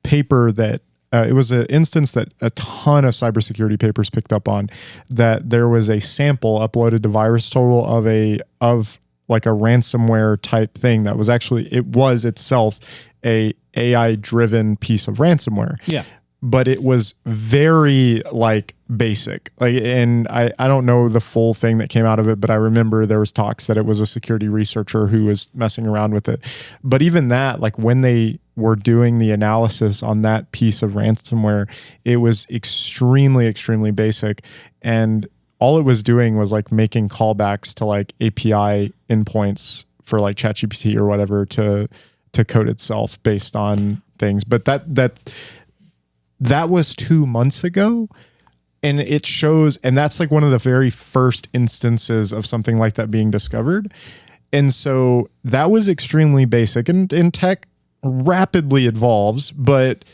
paper that it was an instance that a ton of cybersecurity papers picked up on, that there was a sample uploaded to VirusTotal of like a ransomware type thing that was actually, it was itself a AI driven piece of ransomware. Yeah. But it was very like basic, like, and I don't know the full thing that came out of it, but I remember there was talks that it was a security researcher who was messing around with it. But even that, like when they were doing the analysis on that piece of ransomware, it was extremely, extremely basic. And all it was doing was like making callbacks to like API endpoints for like ChatGPT or whatever to code itself based on things. But that was 2 months ago, and it shows, and that's like one of the very first instances of something like that being discovered. And so that was extremely basic, and tech rapidly evolves, but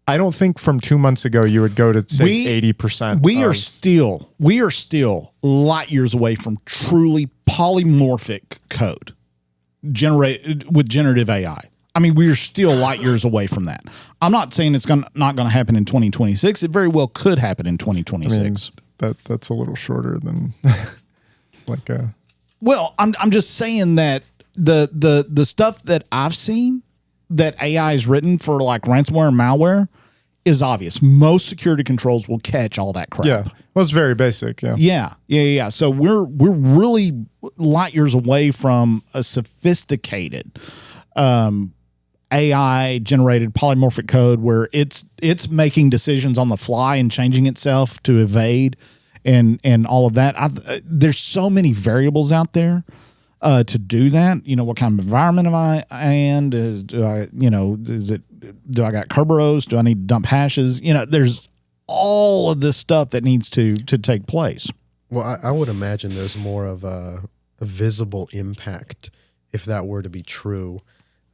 I don't think from 2 months ago you would go to say 80%. We are still light years away from truly polymorphic code generated with generative AI. I mean, we're still light years away from that. I'm not saying it's not going to happen in 2026. It very well could happen in 2026. I mean, that's a little shorter than like a. Well, I'm just saying that the stuff that I've seen that AI is written for like ransomware and malware is obvious. Most security controls will catch all that crap. Yeah, well, it's very basic. Yeah. So we're really light years away from a sophisticated AI generated polymorphic code where it's making decisions on the fly and changing itself to evade and all of that. There's so many variables out there to do that. What kind of environment am I in? Do I got Kerberos? Do I need to dump hashes? There's all of this stuff that needs to take place. Well, I would imagine there's more of a visible impact if that were to be true.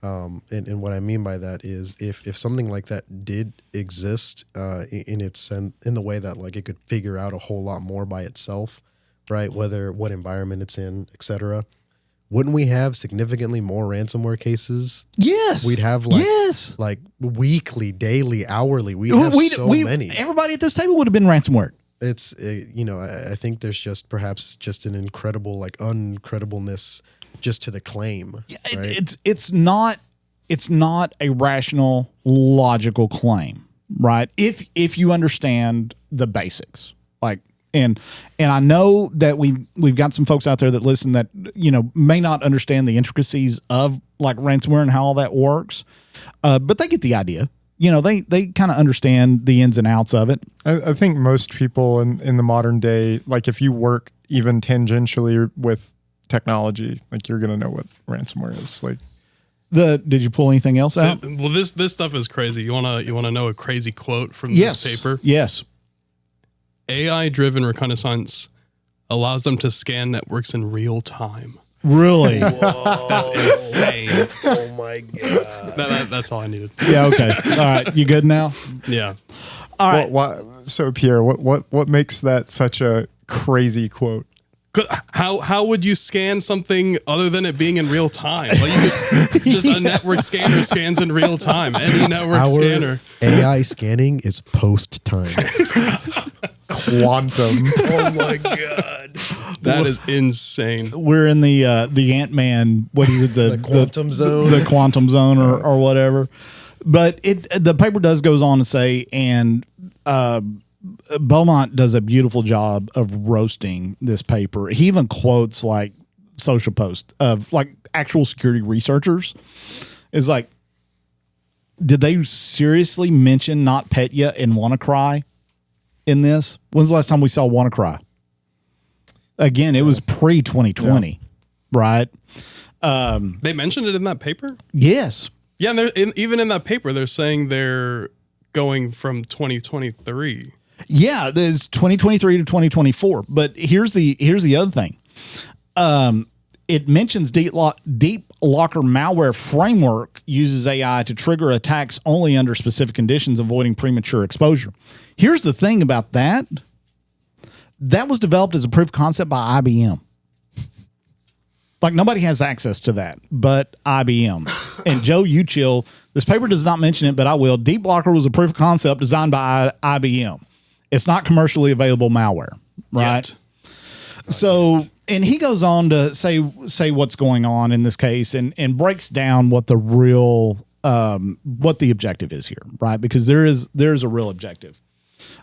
And what I mean by that is if something like that did exist in the way that like it could figure out a whole lot more by itself, right? What environment it's in, etc. Wouldn't we have significantly more ransomware cases? Yes. We'd have like weekly, daily, hourly. We'd have many. Everybody at this table would have been ransomware. It's I think there's just perhaps just an incredible like uncredibleness just to the claim. Right? It's not a rational, logical claim, right? If you understand the basics, like and I know that we've got some folks out there that listen that may not understand the intricacies of like ransomware and how all that works, but they get the idea. They kind of understand the ins and outs of it. I think most people in the modern day, like if you work even tangentially with technology, like you're gonna know what ransomware is. Like, did you pull anything else out? Well, this stuff is crazy. You wanna know a crazy quote from this paper? Yes. AI-driven reconnaissance allows them to scan networks in real time. Really? That's insane. Oh my god. That's all I needed. Yeah. Okay. All right. You good now? Yeah. All right. So Pierre, what makes that such a crazy quote? How would you scan something other than it being in real time? Like you could, just a network scanner scans in real time. Any network scanner. AI scanning is post time. Quantum. Oh my god. That is insane. We're in the Ant-Man. What is it? The quantum zone. The quantum zone, or whatever. But the paper goes on to say, and Beaumont does a beautiful job of roasting this paper. He even quotes like social posts of like actual security researchers. Is like, did they seriously mention NotPetya and WannaCry in this? When's the last time we saw WannaCry? Again, it was pre-2020, right? They mentioned it in that paper? Yes. Yeah, and even in that paper, they're saying they're going from 2023. Yeah, there's 2023 to 2024. But here's the other thing. It mentions Deep Locker malware framework uses AI to trigger attacks only under specific conditions, avoiding premature exposure. Here's the thing about that. That was developed as a proof of concept by IBM. Like nobody has access to that but IBM. And Joe, you chill. This paper does not mention it, but I will. Deep Locker was a proof of concept designed by IBM. It's not commercially available malware, right? Yet. So, and he goes on to say what's going on in this case and breaks down what the real what the objective is here, right? Because there's a real objective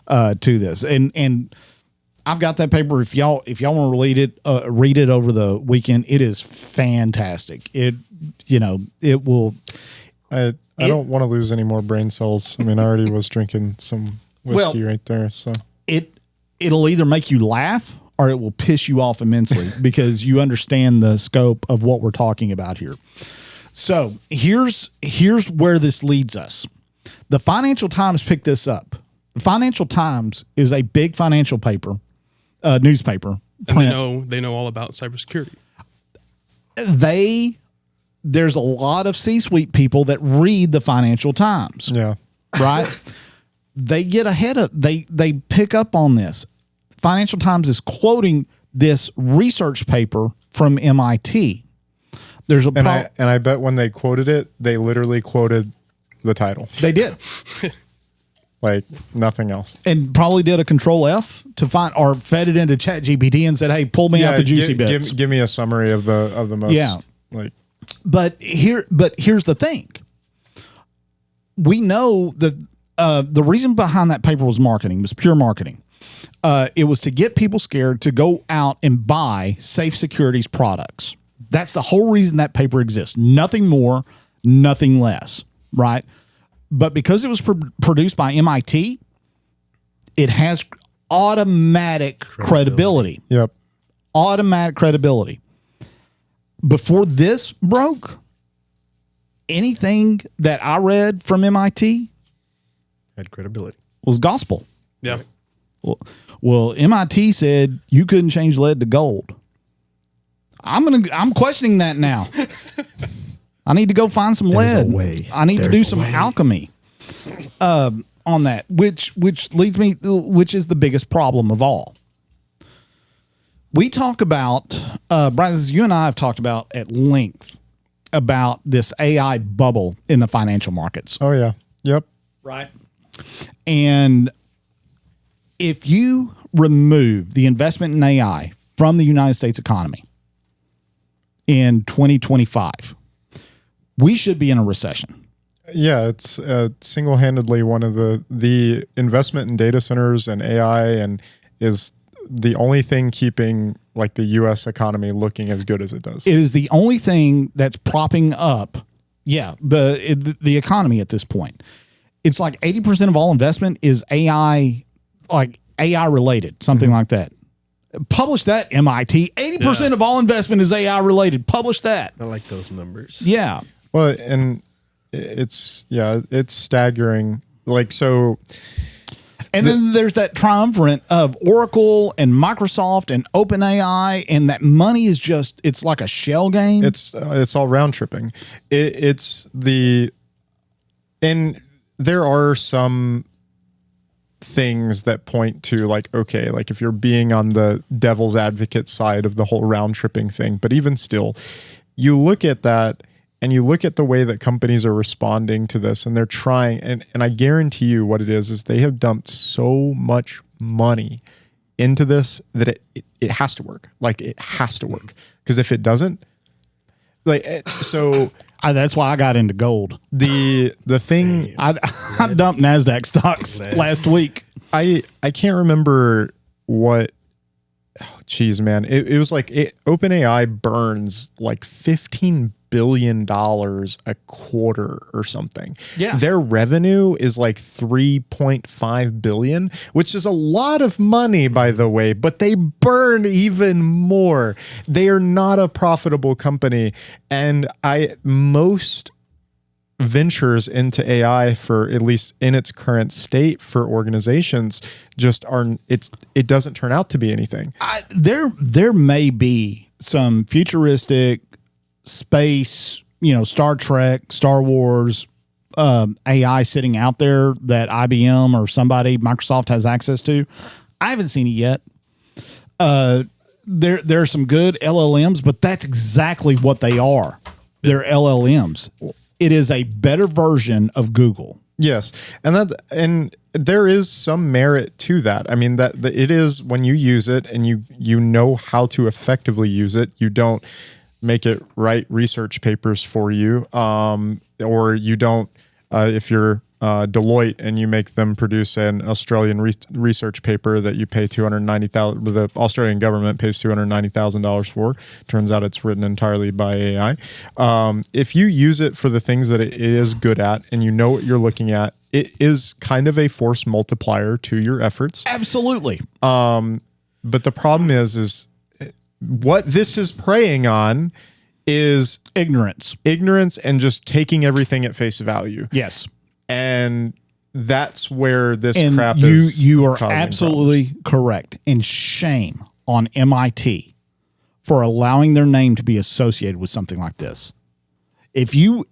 to this, and I've got that paper. If y'all want to read it over the weekend. It is fantastic. It will. I don't want to lose any more brain cells. I mean, I already was drinking some whiskey right there. So it'll either make you laugh or it will piss you off immensely because you understand the scope of what we're talking about here. So here's where this leads us. The Financial Times picked this up. The Financial Times is a big financial paper, newspaper. And they know all about cybersecurity. There's a lot of C-suite people that read the Financial Times. Yeah. Right? They get ahead of they pick up on this. Financial Times is quoting this research paper from MIT. There's a I bet when they quoted it, they literally quoted the title. They did. Like nothing else. And probably did a Control F to find or fed it into ChatGPT and said, "Hey, pull me out the juicy bits." Give me a summary of the most. Yeah. Like. But here's the thing. We know that the reason behind that paper was marketing, was pure marketing. It was to get people scared to go out and buy Safe Security's products. That's the whole reason that paper exists. Nothing more, nothing less, right? But because it was produced by MIT, it has automatic credibility. Yep. Automatic credibility. Before this broke, anything that I read from MIT had credibility. Was gospel. Yeah. Well, MIT said you couldn't change lead to gold. I'm questioning that now. I need to go find some lead. I need to do some alchemy on that, which leads me, which is the biggest problem of all. We talk about, Brazos, you and I have talked about at length about this AI bubble in the financial markets. Oh, yeah. Yep. Right. And if you remove the investment in AI from the United States economy in 2025, we should be in a recession. Yeah, it's single-handedly one of the investment in data centers and AI and is the only thing keeping like the U.S. economy looking as good as it does. It is the only thing that's propping up, the economy at this point. It's like 80% of all investment is AI, like AI related, something like that. Publish that, MIT. 80% of all investment is AI related. Publish that. I like those numbers. Yeah. Well, and it's staggering. Like, so And then there's that triumvirate of Oracle and Microsoft and OpenAI, and that money is just, it's like a shell game. It's all round tripping. And there are some things that point to like, okay, like if you're being on the devil's advocate side of the whole round tripping thing, but even still, you look at that and you look at the way that companies are responding to this, and they're trying, and I guarantee you what it is they have dumped so much money into this that it has to work. Like it has to work. Because if it doesn't, like, so that's why I got into gold. the thing I dumped NASDAQ stocks last week. I can't remember what. Oh, geez, man, it was like OpenAI burns like $15 billion a quarter or something. Yeah, their revenue is like 3.5 billion, which is a lot of money, by the way. But they burn even more. They are not a profitable company, and most ventures into AI, for at least in its current state for organizations, just aren't. It doesn't turn out to be anything. There may be some futuristic space, Star Trek, Star Wars, AI sitting out there that IBM or Microsoft has access to. I haven't seen it yet. There are some good LLMs, but that's exactly what they are. They're LLMs. It is a better version of Google. Yes, and there is some merit to that. I mean, that it is, when you use it and you know how to effectively use it. You don't make it write research papers for you, or you don't. If you're Deloitte and you make them produce an Australian research paper that you pay $290,000, the Australian government pays $290,000 for. Turns out it's written entirely by AI. If you use it for the things that it is good at, and you know what you're looking at, it is kind of a force multiplier to your efforts. Absolutely. But the problem is what this is preying on is ignorance, and just taking everything at face value. Yes. And that's where this and crap is. You are absolutely correct. And shame on MIT for allowing their name to be associated with something like this. If you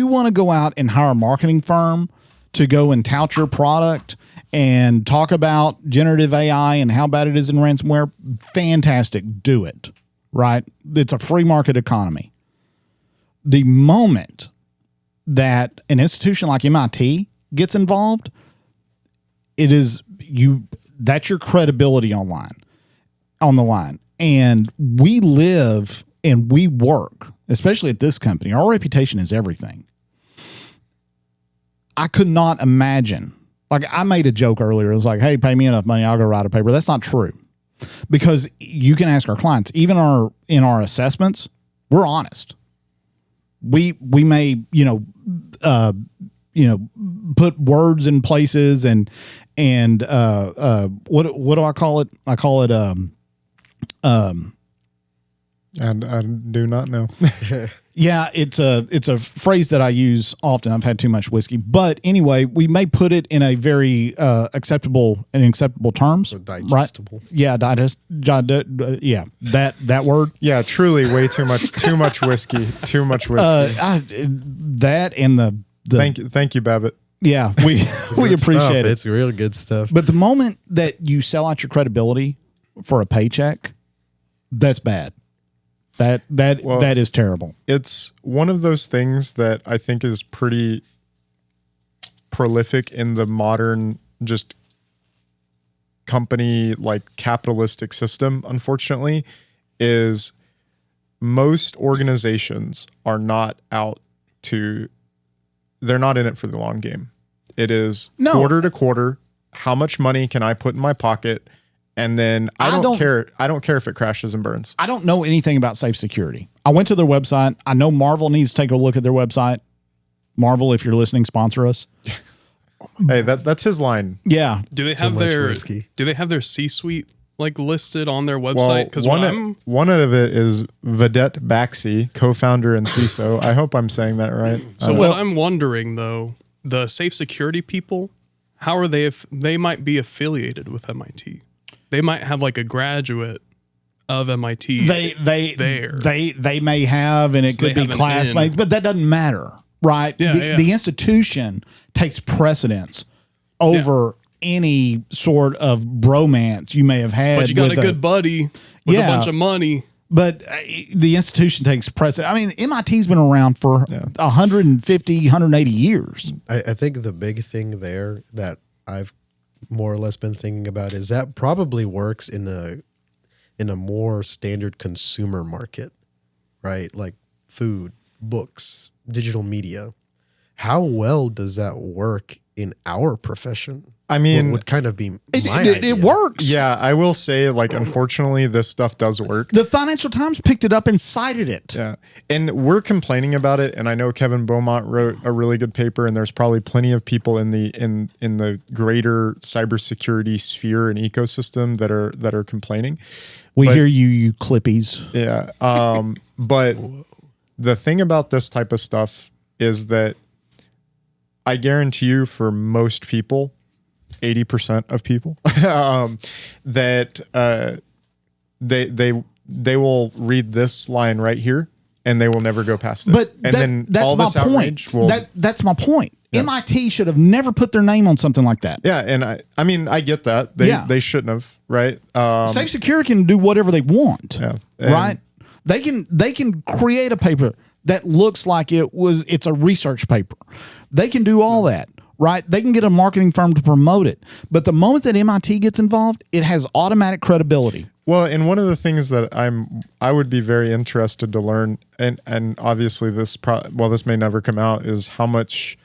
want to go out and hire a marketing firm to go and tout your product and talk about generative AI and how bad it is in ransomware, fantastic, do it. Right? It's a free market economy. The moment that an institution like MIT gets involved, that's your credibility on the line. And we live and we work, especially at this company. Our reputation is everything. I could not imagine. Like, I made a joke earlier. It was like, hey, pay me enough money, I'll go write a paper. That's not true. Because you can ask our clients, even in our assessments, we're honest. We may put words in places and what do I call it? I call it I do not know. Yeah, it's a phrase that I use often. I've had too much whiskey, but anyway, we may put it in a very acceptable terms, or digestible. Right? Yeah, yeah, that word. Yeah, truly, way too much whiskey, too much whiskey. That and the thank you, Babbitt. Yeah, we appreciate it. It's real good stuff. But the moment that you sell out your credibility for a paycheck, that's bad. That is terrible. It's one of those things that I think is pretty prolific in the modern just company, like, capitalistic system, unfortunately, is most organizations are not they're not in it for the long game. It is quarter to quarter. How much money can I put in my pocket? And then I don't care. I don't care if it crashes and burns. I don't know anything about safe security. I went to their website. I know Marvel needs to take a look at their website. Marvel, if you're listening, sponsor us. Hey, that's his line. Yeah. Do they have their C-suite like listed on their website? Because one of it is Vedette Baxi, co-founder and CISO. I hope I'm saying that right. So what I'm wondering, though, the safe security people, how are they if they might be affiliated with MIT? They might have like a graduate of MIT. They may have, and it So could they be have an classmates, in. but that doesn't matter, right? Yeah, The institution takes precedence over any sort of bromance you may have had. But you got with a good buddy with a bunch of money. But the institution takes precedent. I mean, MIT's been around for 150, 180 years. I think the big thing there that I've more or less been thinking about is that probably works in a more standard consumer market, right? Like food, books, digital media. How well does that work in our profession? I mean, would kind of be my It idea. works. Yeah, I will say, like, unfortunately, this stuff does work. The Financial Times picked it up and cited it. Yeah. And we're complaining about it. And I know Kevin Beaumont wrote a really good paper, and there's probably plenty of people in the greater cybersecurity sphere and ecosystem that are complaining. We hear you clippies. Yeah. But the thing about this type of stuff is that I guarantee you, for most people, 80% of people, that they will read this line right here and they will never go past it. But and that's all my this point. outrage will, That's my point. MIT should have never put their name on something like that. yeah. And I mean, I get that they shouldn't have, right? Safe Security can do whatever they want, Yeah. right? They can create a paper that looks like it's a research paper. They can do all that, right? They can get a marketing firm to promote it. But the moment that MIT gets involved, it has automatic credibility. Well, and one of the things that I would be very interested to learn, and obviously this may never come out, is how much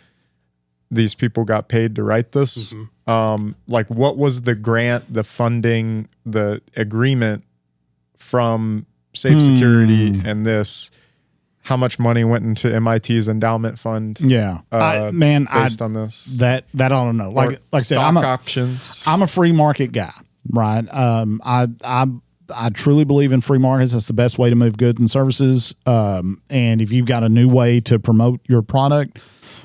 these people got paid to write this. Like, what was the grant, the funding, the agreement from Safe Security and this? How much money went into MIT's endowment fund? Yeah, based on this. That I don't know. Like I said, stock options. I'm a free market guy, right? I truly believe in free markets. That's the best way to move goods and services. And if you've got a new way to promote your product,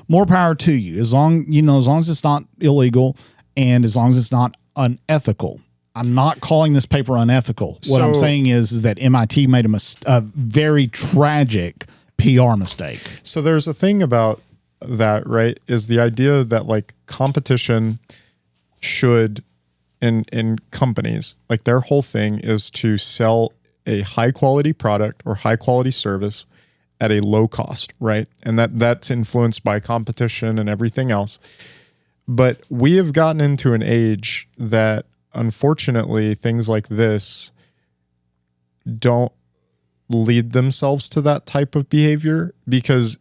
more power to you. As long as it's not illegal and as long as it's not unethical. I'm not calling this paper unethical. What I'm saying is that MIT made a very tragic PR mistake. So there's a thing about that, right? Is the idea that like competition should in companies, like their whole thing is to sell a high quality product or high quality service at a low cost, right? And that's influenced by competition and everything else. But we have gotten into an age that unfortunately things like this don't lead themselves to that type of behavior, because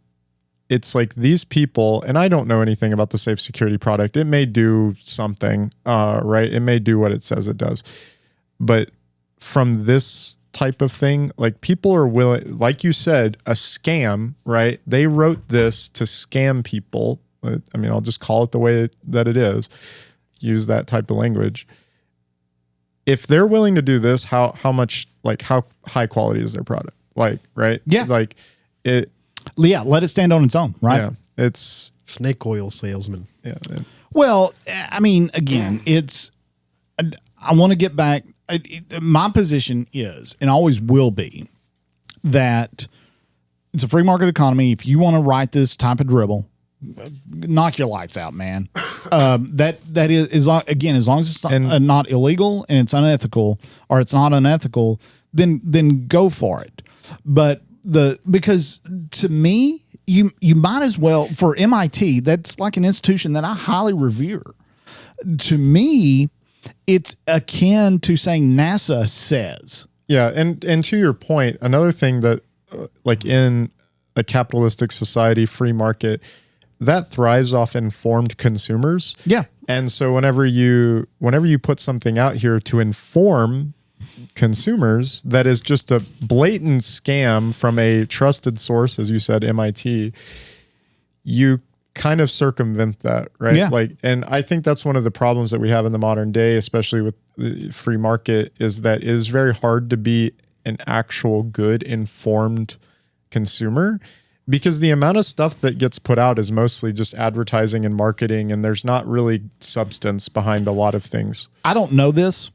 it's like these people, and I don't know anything about the Safe Security product. It may do something, right? It may do what it says it does. But from this type of thing, like people are willing, like you said, a scam, right? They wrote this to scam people. I mean, I'll just call it the way that it is. Use that type of language. If they're willing to do this, how high quality is their product? Like, right? Yeah. Like it. Yeah. Let it stand on its own, right? Yeah. It's Snake oil salesman. yeah. Well, I mean, again, I want to get back. My position is, and always will be, that it's a free market economy. If you want to write this type of dribble, knock your lights out, man. That is again, as long as it's not illegal and it's unethical, or it's not unethical, then go for it. But because to me, you might as well, for MIT, that's like an institution that I highly revere. To me, it's akin to saying NASA says. Yeah, and to your point, another thing that like in a capitalistic society, free market, that thrives off informed consumers. Yeah. And so whenever you put something out here to inform consumers that is just a blatant scam from a trusted source, as you said, MIT, you kind of circumvent that, right? Yeah. Like, and I think that's one of the problems that we have in the modern day, especially with the free market, is that it is very hard to be an actual good informed consumer, because the amount of stuff that gets put out is mostly just advertising and marketing, and there's not really substance behind a lot of things. I don't know this,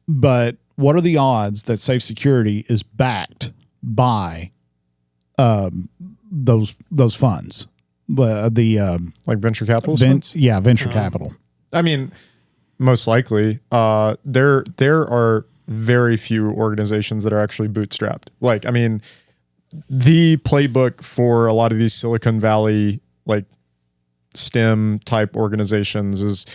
but what are the odds that Safe Security is backed by those funds? Like venture capital funds? Yeah, venture capital. I mean, most likely. There are very few organizations that are actually bootstrapped. Like, I mean, the playbook for a lot of these Silicon Valley, like STEM type organizations is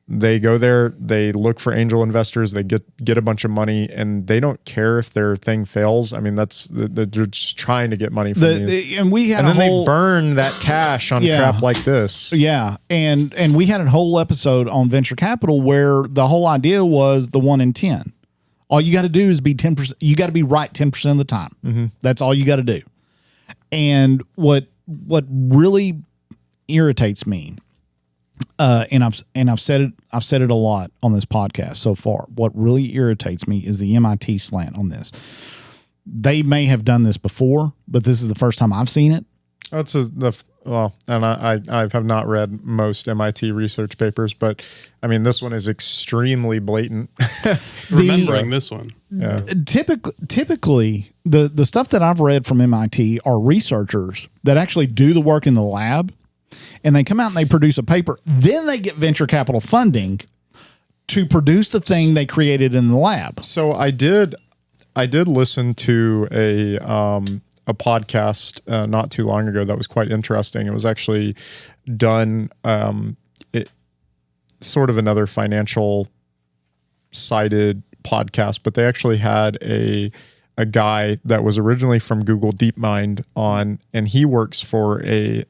they go there, they look for angel investors, they get a bunch of money, and they don't care if their thing fails. I mean, they're just trying to get money from you. And we had and then they burn that cash on crap like this. Yeah, and we had a whole episode on venture capital where the whole idea was the 1 in 10. All you got to do is be 10%. You got to be right 10% of the time. Mm-hmm. That's all you got to do. And what really irritates me, and I've said it a lot on this podcast so far. What really irritates me is the MIT slant on this. They may have done this before, but this is the first time I've seen it. And I have not read most MIT research papers, but I mean, this one is extremely blatant. Remembering this one. Yeah. Typically, the stuff that I've read from MIT are researchers that actually do the work in the lab, and they come out and they produce a paper. Then they get venture capital funding to produce the thing they created in the lab. So I did listen to a podcast not too long ago that was quite interesting. It was actually done sort of another financial sided podcast, but they actually had a guy that was originally from Google DeepMind on, and he works for a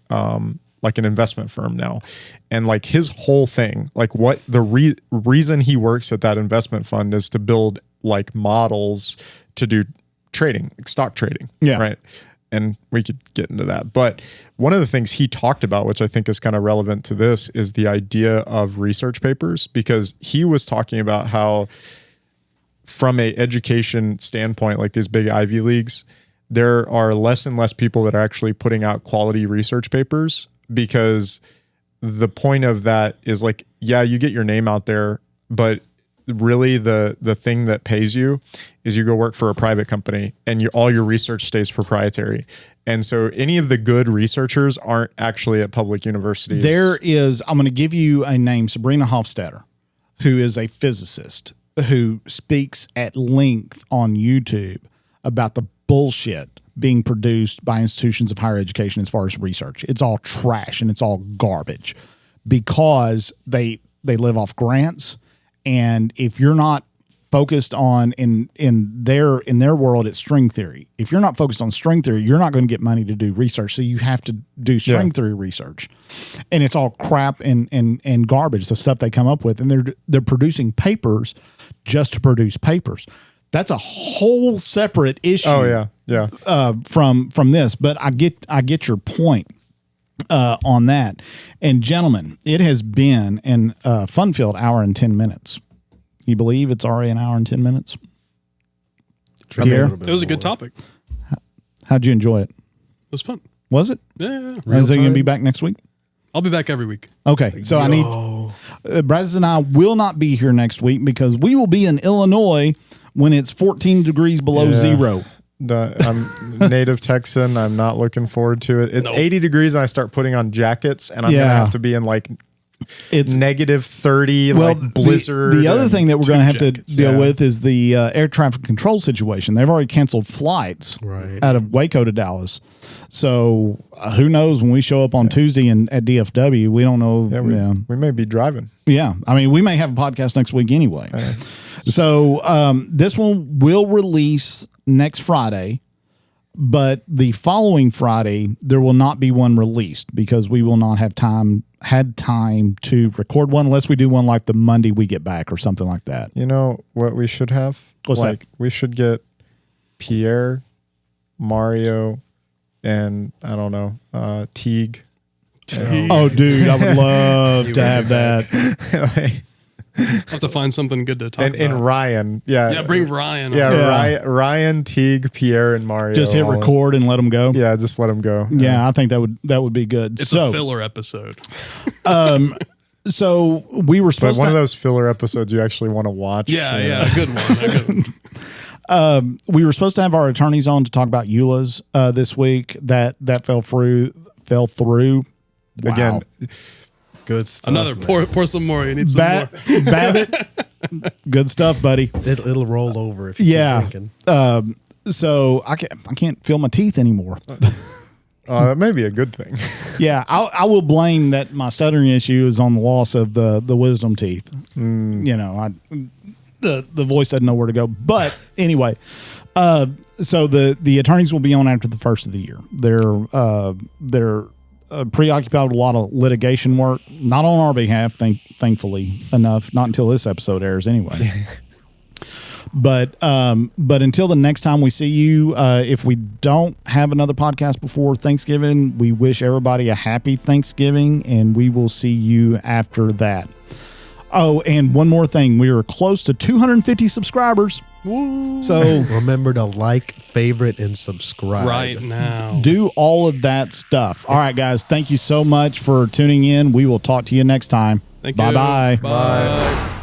like an investment firm now. And like his whole thing, like what the reason he works at that investment fund is to build like models to do trading, like stock trading. Yeah. Right. And we could get into that. But one of the things he talked about, which I think is kind of relevant to this, is the idea of research papers, because he was talking about how from a education standpoint, like these big Ivy Leagues, there are less and less people that are actually putting out quality research papers, because the point of that is like, yeah, you get your name out there, but really the thing that pays you is you go work for a private company and all your research stays proprietary. And so any of the good researchers aren't actually at public universities. I'm going to give you a name, Sabrina Hofstadter, who is a physicist who speaks at length on YouTube about the bullshit being produced by institutions of higher education as far as research. It's all trash and it's all garbage because they live off grants. And if you're not focused on in their world, it's string theory. If you're not focused on string theory, you're not going to get money to do research. So you have to do string theory research, and it's all crap and garbage. The stuff they come up with, and they're producing papers just to produce papers. That's a whole separate issue. Oh yeah. From this, but I get your point. On that. And gentlemen, it has been a fun-filled hour and 10 minutes. You believe it's already an hour and 10 minutes? Pierre? It was a good topic. How'd you enjoy it? It was fun. Was it? Yeah. Is he going to be back next week? I'll be back every week. Okay. So I need Brazos and I will not be here next week because we will be in Illinois when it's 14 degrees below zero. I'm native Texan. I'm not looking forward to it. It's 80 degrees and I start putting on jackets, and I'm going to have to be in like it's negative 30, like blizzard. The other thing that we're going to have to deal Yeah. with is the air traffic control situation. They've already canceled flights out of Waco to Dallas. So who knows when we show up on Tuesday at DFW, we don't know. We may be driving. Yeah. I mean, we may have a podcast next week anyway. So this one will release next Friday, but the following Friday, there will not be one released because we will not have had time to record one unless we do one like the Monday we get back or something like that. You know what we should have? What's that? We should get Pierre, Mario, and I don't know, Teague. Oh, dude, I would love to have that. I'll have to find something good to talk about. And Ryan. Yeah. Yeah, bring Ryan on. Yeah, Ryan, Teague, Pierre, and Mario. Just hit all in. record and let them go. Yeah, just let them go. Yeah, I think that would be good. It's a filler episode. So we were But supposed one to of those filler episodes you actually want to watch. Yeah, a good one. A good one. we were supposed to have our attorneys on to talk about EULAs this week. That fell through. Wow. Again, Good stuff. Another man. pour some more. You need some more. Babbitt, good stuff, buddy. It'll roll over if you Yeah. keep drinking. So I can't feel my teeth anymore. that may be a good thing. Yeah, I will blame that my stuttering issue is on the loss of the wisdom teeth. You know, the voice doesn't know where to go. But anyway, so the attorneys will be on after the first of the year. They're preoccupied with a lot of litigation work, not on our behalf, thankfully enough, not until this episode airs anyway. But until the next time we see you, if we don't have another podcast before Thanksgiving, we wish everybody a happy Thanksgiving, and we will see you after that. Oh, and one more thing. We are close to 250 subscribers. Woo. So Remember to like, favorite, and subscribe. Right now. do all of that stuff. All right, guys. Thank you so much for tuning in. We will talk to you next time. Thank you. Bye-bye. Bye.